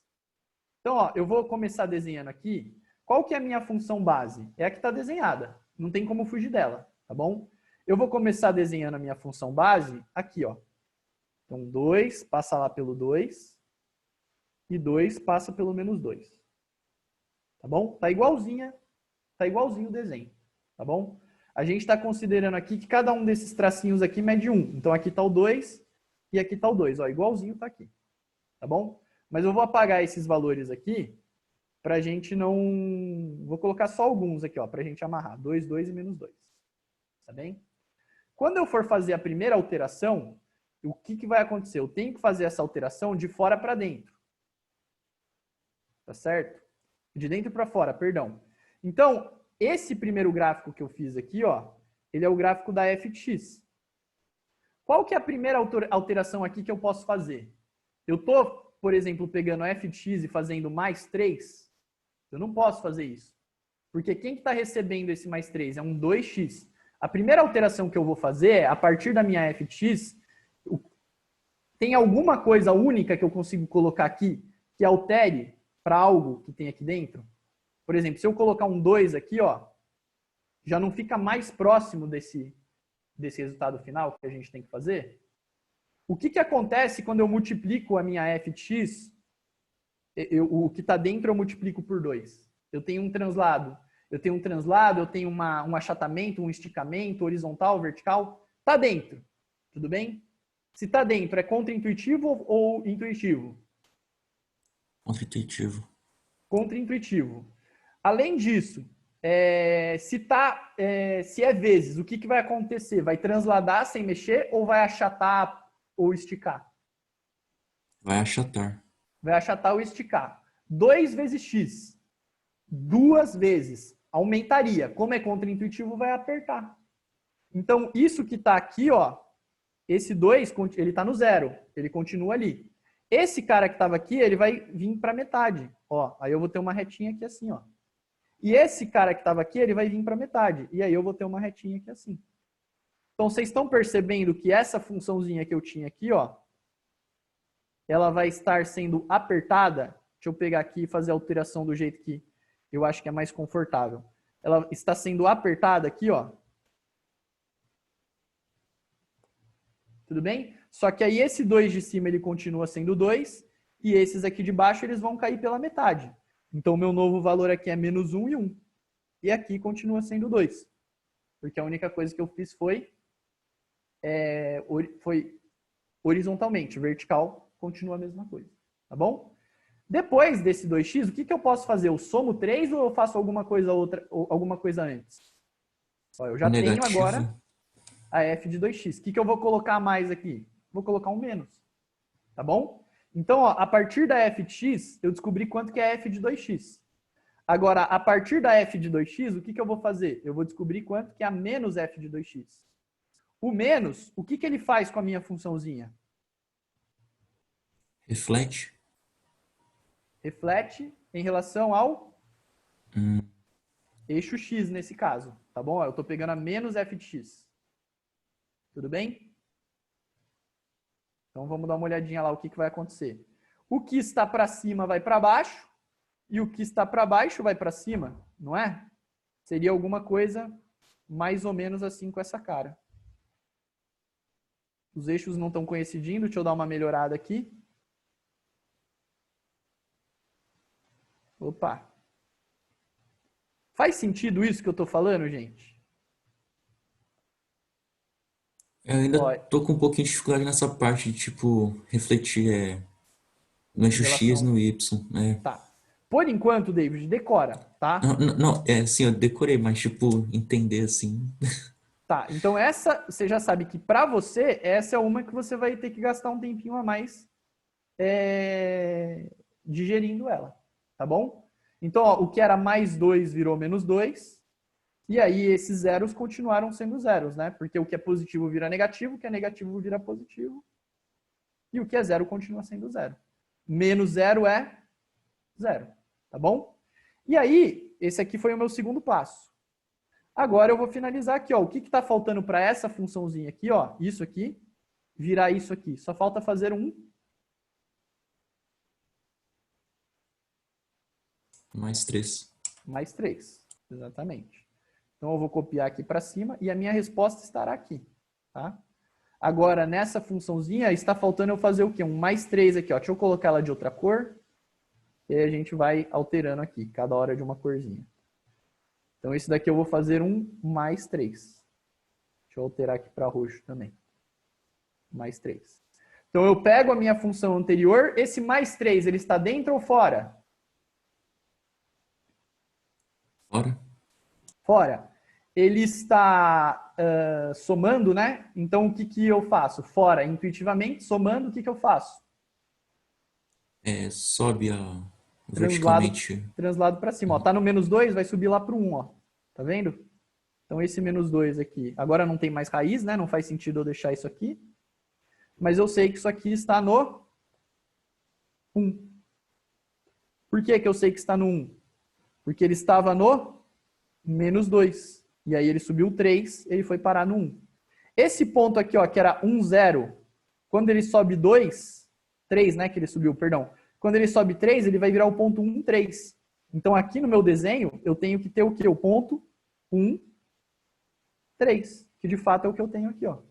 Então, ó, eu vou começar desenhando aqui. Qual que é a minha função base? É a que está desenhada. Não tem como fugir dela, tá bom? Eu vou começar desenhando a minha função base aqui, ó. Então, 2 passa lá pelo 2 e 2 passa pelo menos 2. Tá bom? Tá igualzinho o desenho, tá bom? A gente está considerando aqui que cada um desses tracinhos aqui mede 1. Então, aqui está o 2 e aqui está o 2. Ó, igualzinho está aqui, tá bom? Mas eu vou apagar esses valores aqui para a gente não... Vou colocar só alguns aqui, ó, para a gente amarrar. 2, 2 e menos 2. Tá bem? Quando eu for fazer a primeira alteração, o que vai acontecer? Eu tenho que fazer essa alteração de fora para dentro. Tá certo? De dentro para fora, perdão. Então, esse primeiro gráfico que eu fiz aqui, ó, ele é o gráfico da f de x. Qual que é a primeira alteração aqui que eu posso fazer? Eu tô, por exemplo, pegando f de x e fazendo mais 3. Eu não posso fazer isso. Porque quem que está recebendo esse mais 3? É um 2x. A primeira alteração que eu vou fazer é, a partir da minha f de x, tem alguma coisa única que eu consigo colocar aqui que altere para algo que tem aqui dentro? Por exemplo, se eu colocar um 2 aqui, ó, já não fica mais próximo desse resultado final que a gente tem que fazer? O que acontece quando eu multiplico a minha f de x? O que está dentro eu multiplico por 2. Eu tenho um translado. Eu tenho um achatamento, um esticamento, horizontal, vertical. Está dentro. Tudo bem? Se está dentro, é contra-intuitivo ou intuitivo? Contra-intuitivo. Contra-intuitivo. Além disso, se é vezes, o que vai acontecer? Vai transladar sem mexer ou vai achatar ou esticar? Vai achatar. Vai achatar ou esticar. 2 vezes x. 2 vezes. Aumentaria. Como é contra-intuitivo, vai apertar. Então, isso que está aqui, ó, esse 2, ele está no 0. Ele continua ali. Esse cara que estava aqui, ele vai vir para metade. Ó, aí eu vou ter uma retinha aqui assim, ó. E esse cara que estava aqui, ele vai vir para metade. E aí eu vou ter uma retinha aqui assim. Então, vocês estão percebendo que essa funçãozinha que eu tinha aqui, ó, ela vai estar sendo apertada. Deixa eu pegar aqui e fazer a alteração do jeito que eu acho que é mais confortável. Ela está sendo apertada aqui, ó. Tudo bem? Só que aí esse 2 de cima ele continua sendo 2 e esses aqui de baixo eles vão cair pela metade. Então o meu novo valor aqui é menos 1 e 1. E aqui continua sendo 2. Porque a única coisa que eu fiz foi horizontalmente. Vertical continua a mesma coisa. Tá bom? Depois desse 2x, o que eu posso fazer? Eu somo 3 ou eu faço alguma coisa antes? Ó, eu já tenho agora a f de 2x. O que eu vou colocar a mais aqui? Vou colocar um menos. Tá bom? Então, ó, a partir da f de x, eu descobri quanto que é f de 2x. Agora, a partir da f de 2x, o que eu vou fazer? Eu vou descobrir quanto que é a menos f de 2x. O menos, o que ele faz com a minha funçãozinha? Reflete. Reflete em relação ao eixo x nesse caso. Tá bom? Eu estou pegando a menos f de x. Tudo bem? Então vamos dar uma olhadinha lá o que vai acontecer. O que está para cima vai para baixo e o que está para baixo vai para cima, não é? Seria alguma coisa mais ou menos assim com essa cara. Os eixos não estão coincidindo, deixa eu dar uma melhorada aqui. Opa! Faz sentido isso que eu estou falando, gente? Eu ainda tô com um pouquinho de dificuldade nessa parte de, tipo, refletir no eixo X no Y, né? Tá. Por enquanto, David, decora, tá? Não, assim, eu decorei, mas, tipo, entender, assim... Tá, então essa, você já sabe que para você, essa é uma que você vai ter que gastar um tempinho a mais digerindo ela, tá bom? Então, ó, o que era mais 2 virou menos 2, e aí esses zeros continuaram sendo zeros, né? Porque o que é positivo vira negativo, o que é negativo vira positivo, e o que é zero continua sendo zero. Menos zero é zero, tá bom? E aí, esse aqui foi o meu segundo passo. Agora eu vou finalizar aqui, ó. O que está faltando para essa funçãozinha aqui, ó? Isso aqui, virar isso aqui. Só falta fazer Mais 3. Mais 3, exatamente. Então eu vou copiar aqui para cima e a minha resposta estará aqui, tá? Agora, nessa funçãozinha, está faltando eu fazer o quê? Um mais 3 aqui, ó. Deixa eu colocar ela de outra cor. E aí a gente vai alterando aqui, cada hora de uma corzinha. Então, esse daqui eu vou fazer mais 3. Deixa eu alterar aqui para roxo também. Mais 3. Então, eu pego a minha função anterior. Esse mais 3, ele está dentro ou fora? Fora. Fora. Ele está somando, né? Então, o que eu faço? Fora, intuitivamente, somando, o que eu faço? Sobe verticalmente. Translado para cima. Ó, tá no menos 2, vai subir lá para o 1, ó. Tá vendo? Então, esse menos 2 aqui. Agora não tem mais raiz, né? Não faz sentido eu deixar isso aqui. Mas eu sei que isso aqui está no 1. Por que eu sei que está no 1? Porque ele estava no menos 2. E aí ele subiu 3, ele foi parar no 1. Esse ponto aqui, ó, que era 1, 0, quando ele sobe 2, 3, né, que ele subiu, perdão. Quando ele sobe 3, ele vai virar o ponto 1, 3. Então, aqui no meu desenho, eu tenho que ter o quê? O ponto 1, 3. Que, de fato, é o que eu tenho aqui, ó.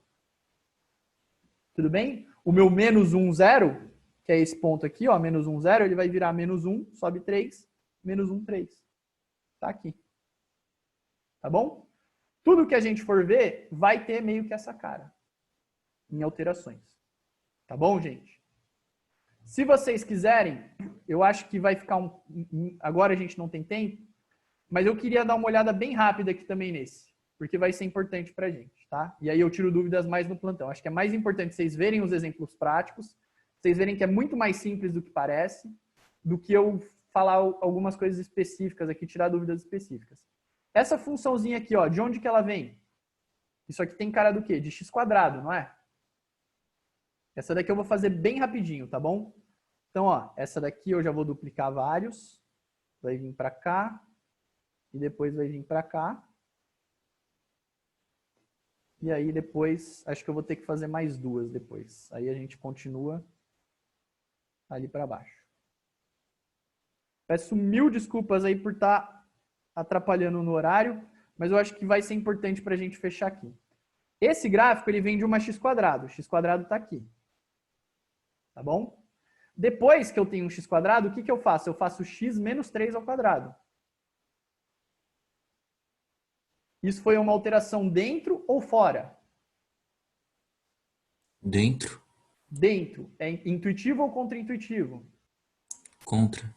Tudo bem? O meu menos 1, 0, que é esse ponto aqui, ó, menos 1, 0, ele vai virar menos 1, sobe 3, menos 1, 3. Tá aqui. Tá bom? Tudo que a gente for ver, vai ter meio que essa cara. Em alterações. Tá bom, gente? Se vocês quiserem, eu acho que vai ficar agora a gente não tem tempo, mas eu queria dar uma olhada bem rápida aqui também nesse, porque vai ser importante pra gente, tá? E aí eu tiro dúvidas mais no plantão. Acho que é mais importante vocês verem os exemplos práticos, vocês verem que é muito mais simples do que parece, do que eu falar algumas coisas específicas aqui, tirar dúvidas específicas. Essa funçãozinha aqui, ó, de onde que ela vem? Isso aqui tem cara do quê? De x², não é? Essa daqui eu vou fazer bem rapidinho, tá bom? Então, ó, essa daqui eu já vou duplicar vários. Vai vir para cá. E depois vai vir para cá. E aí depois, acho que eu vou ter que fazer mais duas depois. Aí a gente continua ali para baixo. Peço 1000 desculpas aí por estar atrapalhando no horário, mas eu acho que vai ser importante para a gente fechar aqui. Esse gráfico ele vem de uma x². O x² está aqui. Tá bom? Depois que eu tenho um x², o que eu faço? Eu faço x menos 3 ao quadrado. Isso foi uma alteração dentro ou fora? Dentro. Dentro. É intuitivo ou contra-intuitivo? Contra.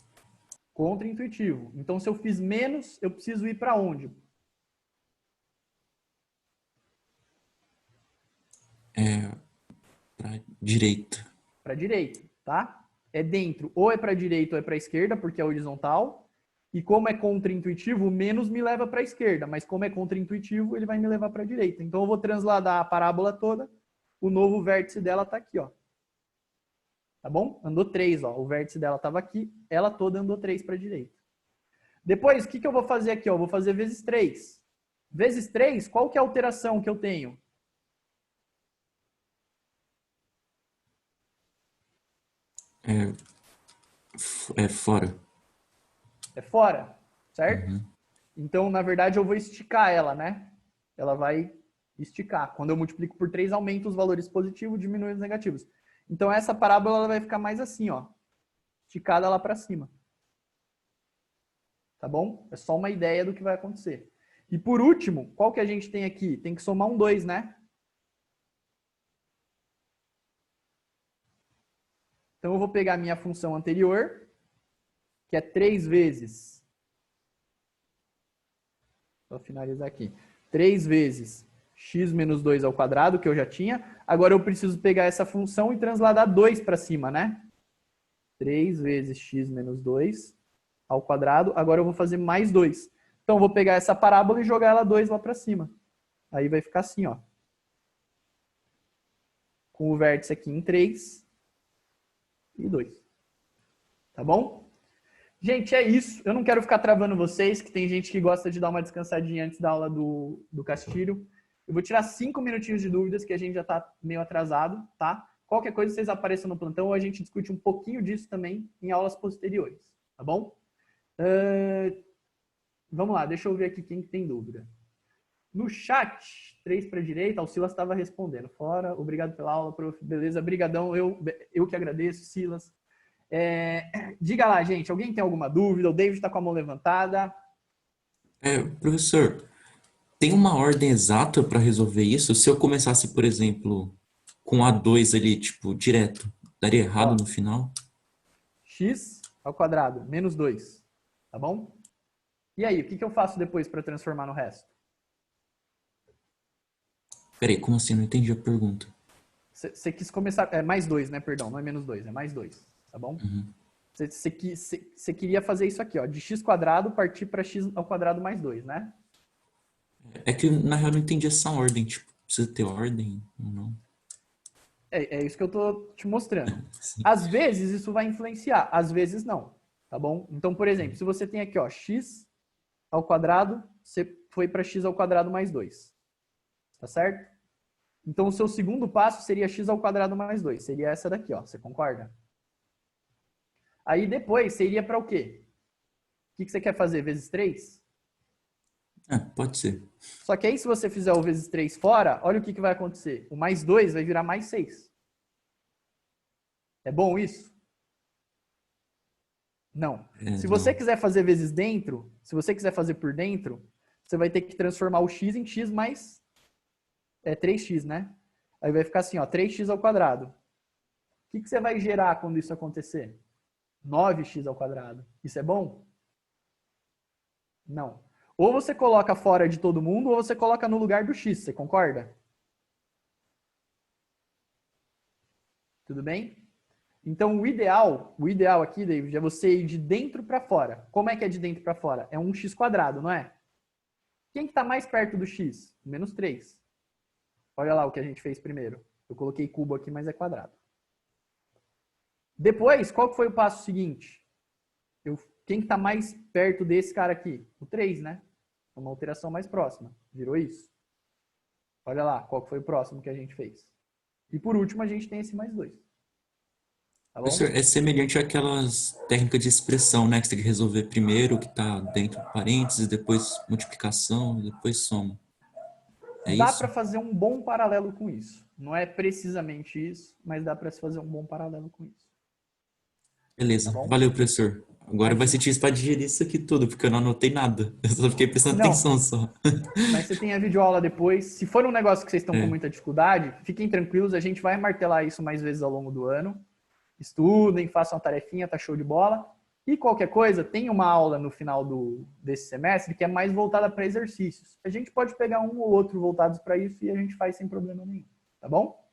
Contra-intuitivo. Então, se eu fiz menos, eu preciso ir para onde? Para direita. Para direita, tá? É dentro. Ou é para direita ou é para esquerda, porque é horizontal. E como é contra-intuitivo, o menos me leva para a esquerda. Mas como é contra-intuitivo, ele vai me levar para a direita. Então, eu vou transladar a parábola toda. O novo vértice dela está aqui, ó. Tá bom? Andou 3, ó. O vértice dela estava aqui. Ela toda andou 3 para a direita. Depois, o que eu vou fazer aqui? Ó? Eu vou fazer vezes 3. Vezes 3, qual que é a alteração que eu tenho? É fora. É fora, certo? Uhum. Então, na verdade, eu vou esticar ela, né? Ela vai esticar. Quando eu multiplico por 3, aumenta os valores positivos, diminui os negativos. Então, essa parábola ela vai ficar mais assim, ó. Esticada lá para cima. Tá bom? É só uma ideia do que vai acontecer. E por último, qual que a gente tem aqui? Tem que somar um 2, né? Então, eu vou pegar a minha função anterior, que é 3 vezes. Vou finalizar aqui. 3 vezes x menos 2 ao quadrado, que eu já tinha. Agora eu preciso pegar essa função e transladar 2 para cima, né? 3 vezes x menos 2 ao quadrado. Agora eu vou fazer mais 2. Então eu vou pegar essa parábola e jogar ela 2 lá para cima. Aí vai ficar assim, ó. Com o vértice aqui em 3 e 2. Tá bom? Gente, é isso. Eu não quero ficar travando vocês, que tem gente que gosta de dar uma descansadinha antes da aula do Castilho. Eu vou tirar 5 minutinhos de dúvidas, que a gente já está meio atrasado, tá? Qualquer coisa, vocês apareçam no plantão ou a gente discute um pouquinho disso também em aulas posteriores, tá bom? Vamos lá, deixa eu ver aqui quem tem dúvida. No chat, 3 para a direita, o Silas estava respondendo. Fora, obrigado pela aula, prof. Beleza, brigadão, eu que agradeço, Silas. Diga lá, gente, alguém tem alguma dúvida? O David está com a mão levantada. Professor, tem uma ordem exata para resolver isso? Se eu começasse, por exemplo, com A2 ali, tipo, direto, daria errado no final? X ao quadrado, menos 2, tá bom? E aí, o que eu faço depois para transformar no resto? Peraí, como assim? Não entendi a pergunta. Você quis começar... É mais 2, né? Perdão, não é menos 2, é mais 2, tá bom? Uhum. Você queria fazer isso aqui, ó, de x² partir para x ao quadrado mais 2, né? É que, na real, eu não entendi essa ordem. Tipo, precisa ter ordem ou não? É isso que eu tô te mostrando. Sim. Às vezes isso vai influenciar, às vezes não, tá bom? Então, por exemplo, se você tem aqui, ó, x ao quadrado, você foi para x ao quadrado mais 2. Tá certo? Então, o seu segundo passo seria x ao quadrado mais 2. Seria essa daqui, ó. Você concorda? Aí, depois, você iria para o quê? O que você quer fazer? Vezes 3? Pode ser. Só que aí, se você fizer o vezes 3 fora, olha o que vai acontecer. O mais 2 vai virar mais 6. É bom isso? Não. Se você quiser fazer vezes dentro, se você quiser fazer por dentro, você vai ter que transformar o x em x mais 3x, né? Aí vai ficar assim, ó, 3x ao quadrado. O que você vai gerar quando isso acontecer? 9x ao quadrado. Isso é bom? Não. Ou você coloca fora de todo mundo, ou você coloca no lugar do x, você concorda? Tudo bem? Então, o ideal aqui, David, é você ir de dentro para fora. Como é que é de dentro para fora? É um x², não é? Quem que está mais perto do x? Menos 3. Olha lá o que a gente fez primeiro. Eu coloquei cubo aqui, mas é quadrado. Depois, qual que foi o passo seguinte? Quem que está mais perto desse cara aqui? O 3, né? Uma alteração mais próxima. Virou isso. Olha lá, qual que foi o próximo que a gente fez. E por último, a gente tem esse mais 2. Tá bom? Professor, é semelhante àquelas técnicas de expressão, né? Que você tem que resolver primeiro o que está dentro do parênteses, depois multiplicação, depois soma. É Dá isso? para fazer um bom paralelo com isso. Não é precisamente isso, mas dá para se fazer um bom paralelo com isso. Tá Beleza. bom? Valeu, professor. Agora vai ser Imagina. difícil para digerir isso aqui tudo, porque eu não anotei nada. Eu só fiquei prestando Não, atenção só. mas você tem a videoaula depois. Se for um negócio que vocês estão com É. muita dificuldade, fiquem tranquilos, a gente vai martelar isso mais vezes ao longo do ano. Estudem, façam a tarefinha, tá show de bola. E qualquer coisa, tem uma aula no final desse semestre que é mais voltada para exercícios. A gente pode pegar um ou outro voltados para isso e a gente faz sem problema nenhum. Tá bom?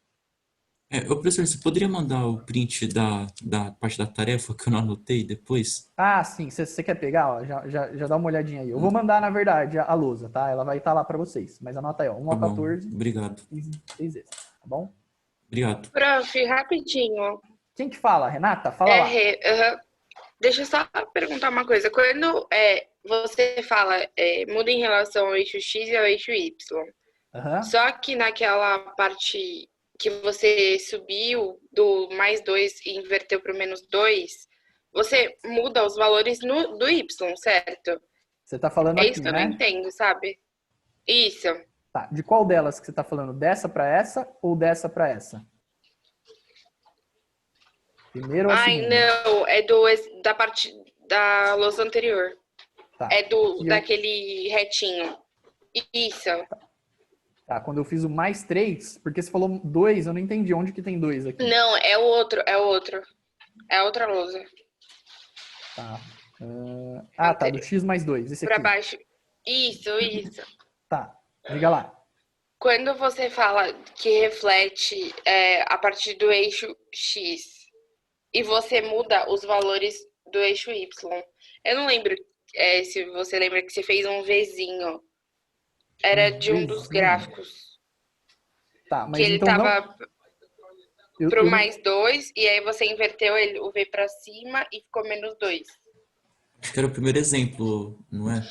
Ô, professor, você poderia mandar o print da parte da tarefa que eu não anotei depois? Ah, sim. Você quer pegar? Ó, já dá uma olhadinha aí. Eu vou mandar, na verdade, a lousa, tá? Ela vai estar lá para vocês. Mas anota aí, ó. 1 Tá ao bom. 14, Obrigado. 6 vezes. Tá bom? Obrigado. Prof, rapidinho. Quem que fala? Renata? Fala lá. Aham. Deixa eu só perguntar uma coisa. Quando você fala muda em relação ao eixo X e ao eixo Y, Aham. só que naquela parte que você subiu do +2 e inverteu para o -2, você muda os valores do Y, certo? Você tá falando É aqui, isso que eu não né? entendo, sabe? Isso. Tá. De qual delas que você tá falando? Dessa para essa ou dessa para essa? Primeiro ou a Ai, segunda? não, da parte da lousa anterior. Tá. É E eu- daquele retinho. Isso. Tá, quando eu fiz o +3, porque você falou 2, eu não entendi onde que tem 2 aqui. Não, é o outro, é o outro. É a outra lousa. Tá. Tá, do X mais 2, esse Pra aqui. baixo. Isso. Tá, diga lá. Quando você fala que reflete a partir do eixo X e você muda os valores do eixo Y, eu não lembro se você lembra que você fez um Vzinho. Era de um dos Vzinho? gráficos. Tá, Que mas ele então não... tava Eu, pro eu não- +2 e aí você inverteu o V pra cima e ficou -2. Acho que era o primeiro exemplo, não é?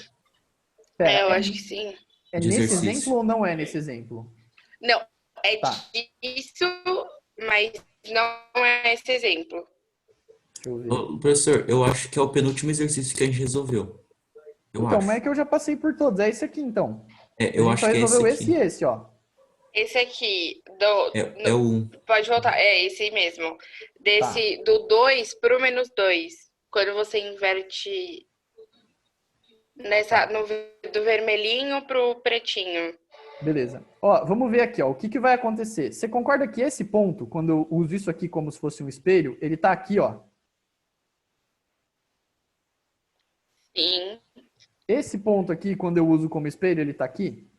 Pera, Eu acho que sim. é de nesse exercício. exemplo ou não é nesse exemplo? Não, é Tá. disso, mas não é esse exemplo. Deixa eu ver. Ô, professor, eu acho que é o penúltimo exercício que a gente resolveu. Eu Então, acho. mas é que eu já passei por todos. É esse aqui, então. Eu a gente acho só que é esse resolveu esse aqui. e esse, ó. Esse aqui, É o 1. pode voltar, é esse mesmo. Tá. Do 2 pro -2, quando você inverte do vermelhinho pro pretinho. Beleza. Ó, vamos ver aqui, ó. O que vai acontecer? Você concorda que esse ponto, quando eu uso isso aqui como se fosse um espelho, ele tá aqui, ó. Sim. Esse ponto aqui, quando eu uso como espelho, ele tá aqui?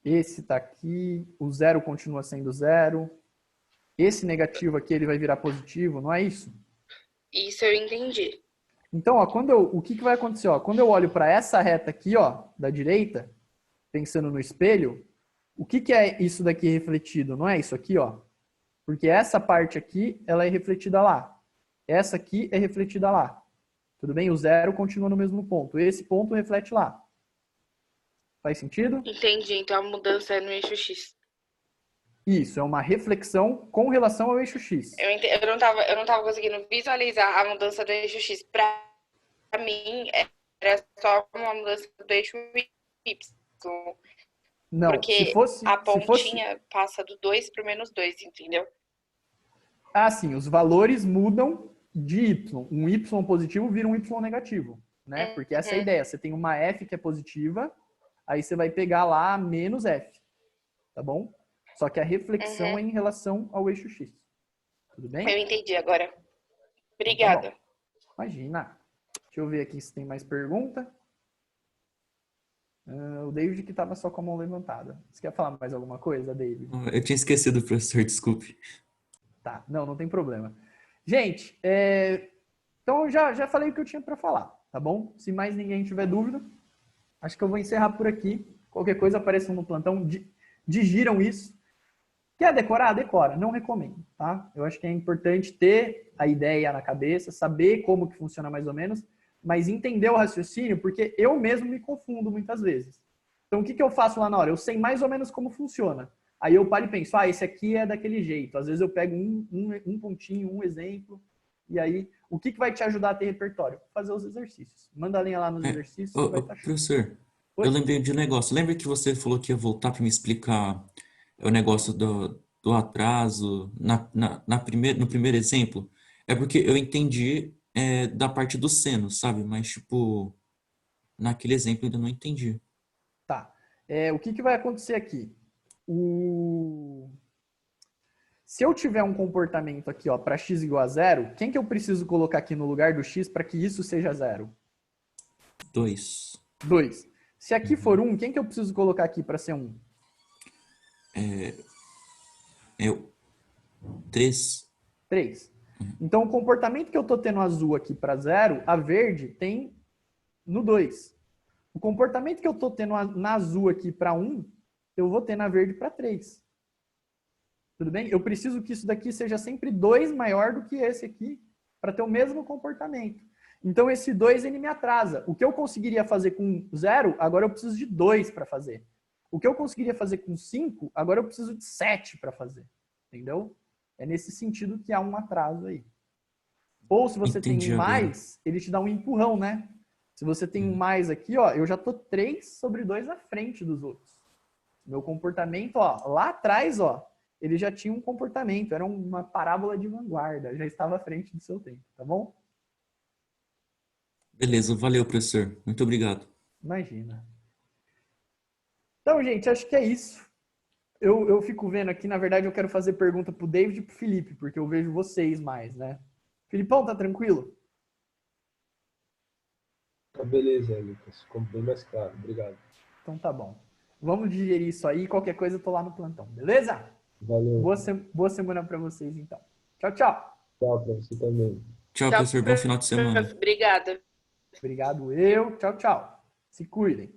Esse tá aqui. O 0 continua sendo 0. Esse negativo aqui, ele vai virar positivo, não é isso? Isso eu entendi. Então, ó, o que vai acontecer? Ó, quando eu olho para essa reta aqui, ó, da direita, pensando no espelho, o que é isso daqui refletido? Não é isso aqui, ó? Porque essa parte aqui, ela é refletida lá. Essa aqui é refletida lá. Tudo bem? O 0 continua no mesmo ponto. Esse ponto reflete lá. Faz sentido? Entendi, então a mudança é no eixo X. Isso, é uma reflexão com relação ao eixo X. Eu não tava conseguindo visualizar a mudança do eixo X. Pra mim, era só uma mudança do eixo Y. Não, Porque se fosse... a pontinha passa do 2 pro -2, entendeu? Ah, sim, os valores mudam de Y. Um Y positivo vira um Y negativo, né? Porque essa é a ideia. Você tem uma F que é positiva, aí você vai pegar lá menos F, tá bom? Só que a reflexão é em relação ao eixo X. Tudo bem? Eu entendi agora. Então, Obrigada. tá bom. Imagina. Deixa eu ver aqui se tem mais pergunta. O David que estava só com a mão levantada. Você quer falar mais alguma coisa, David? Eu tinha esquecido, professor, desculpe. Tá, não tem problema. Gente, então eu já falei o que eu tinha para falar, tá bom? Se mais ninguém tiver dúvida, acho que eu vou encerrar por aqui. Qualquer coisa, apareçam no plantão, digiram isso. Quer decorar? Decora. Não recomendo, tá? Eu acho que é importante ter a ideia na cabeça, saber como que funciona mais ou menos, mas entender o raciocínio, porque eu mesmo me confundo muitas vezes. Então, o que eu faço lá na hora? Eu sei mais ou menos como funciona. Aí eu paro e penso, esse aqui é daquele jeito. Às vezes eu pego um pontinho, um exemplo, e aí, o que vai te ajudar a ter repertório? Fazer os exercícios. Manda a linha lá nos exercícios, que vai estar show. Professor, Eu lembrei de um negócio. Lembra que você falou que ia voltar para me explicar o negócio do atraso no primeiro exemplo? É porque eu entendi da parte do seno, sabe? Mas, tipo, naquele exemplo eu ainda não entendi. Tá. O que vai acontecer aqui? Se eu tiver um comportamento aqui, ó, para x igual a zero, quem que eu preciso colocar aqui no lugar do x para que isso seja zero? 2. 2. Se aqui for 1, quem que eu preciso colocar aqui para ser 1? 3. 3. Então, o comportamento que eu estou tendo azul aqui para 0, a verde tem no 2. O comportamento que eu estou tendo na azul aqui para 1, eu vou ter na verde para 3. Tudo bem? Eu preciso que isso daqui seja sempre 2 maior do que esse aqui, para ter o mesmo comportamento. Então, esse 2 ele me atrasa. O que eu conseguiria fazer com 0, agora eu preciso de 2 para fazer. O que eu conseguiria fazer com 5, agora eu preciso de 7 para fazer. Entendeu? É nesse sentido que há um atraso aí. Ou se você tem um mais, ele te dá um empurrão, né? Se você tem um mais aqui, ó, eu já tô 3/2 à frente dos outros. Meu comportamento, ó, lá atrás, ó, ele já tinha um comportamento, era uma parábola de vanguarda, já estava à frente do seu tempo, tá bom? Beleza, valeu, professor. Muito obrigado. Imagina. Então, gente, acho que é isso. Eu fico vendo aqui, na verdade, eu quero fazer pergunta pro David e pro Felipe, porque eu vejo vocês mais, né? Filipão, tá tranquilo? Tá beleza, Lucas. Ficou bem mais claro. Obrigado. Então tá bom. Vamos digerir isso aí. Qualquer coisa eu tô lá no plantão, beleza? Valeu. Boa semana pra vocês, então. Tchau, tchau. Tchau pra você também. Tchau, professor. Bom final de semana. Obrigada. Obrigado, Tchau, tchau. Se cuidem.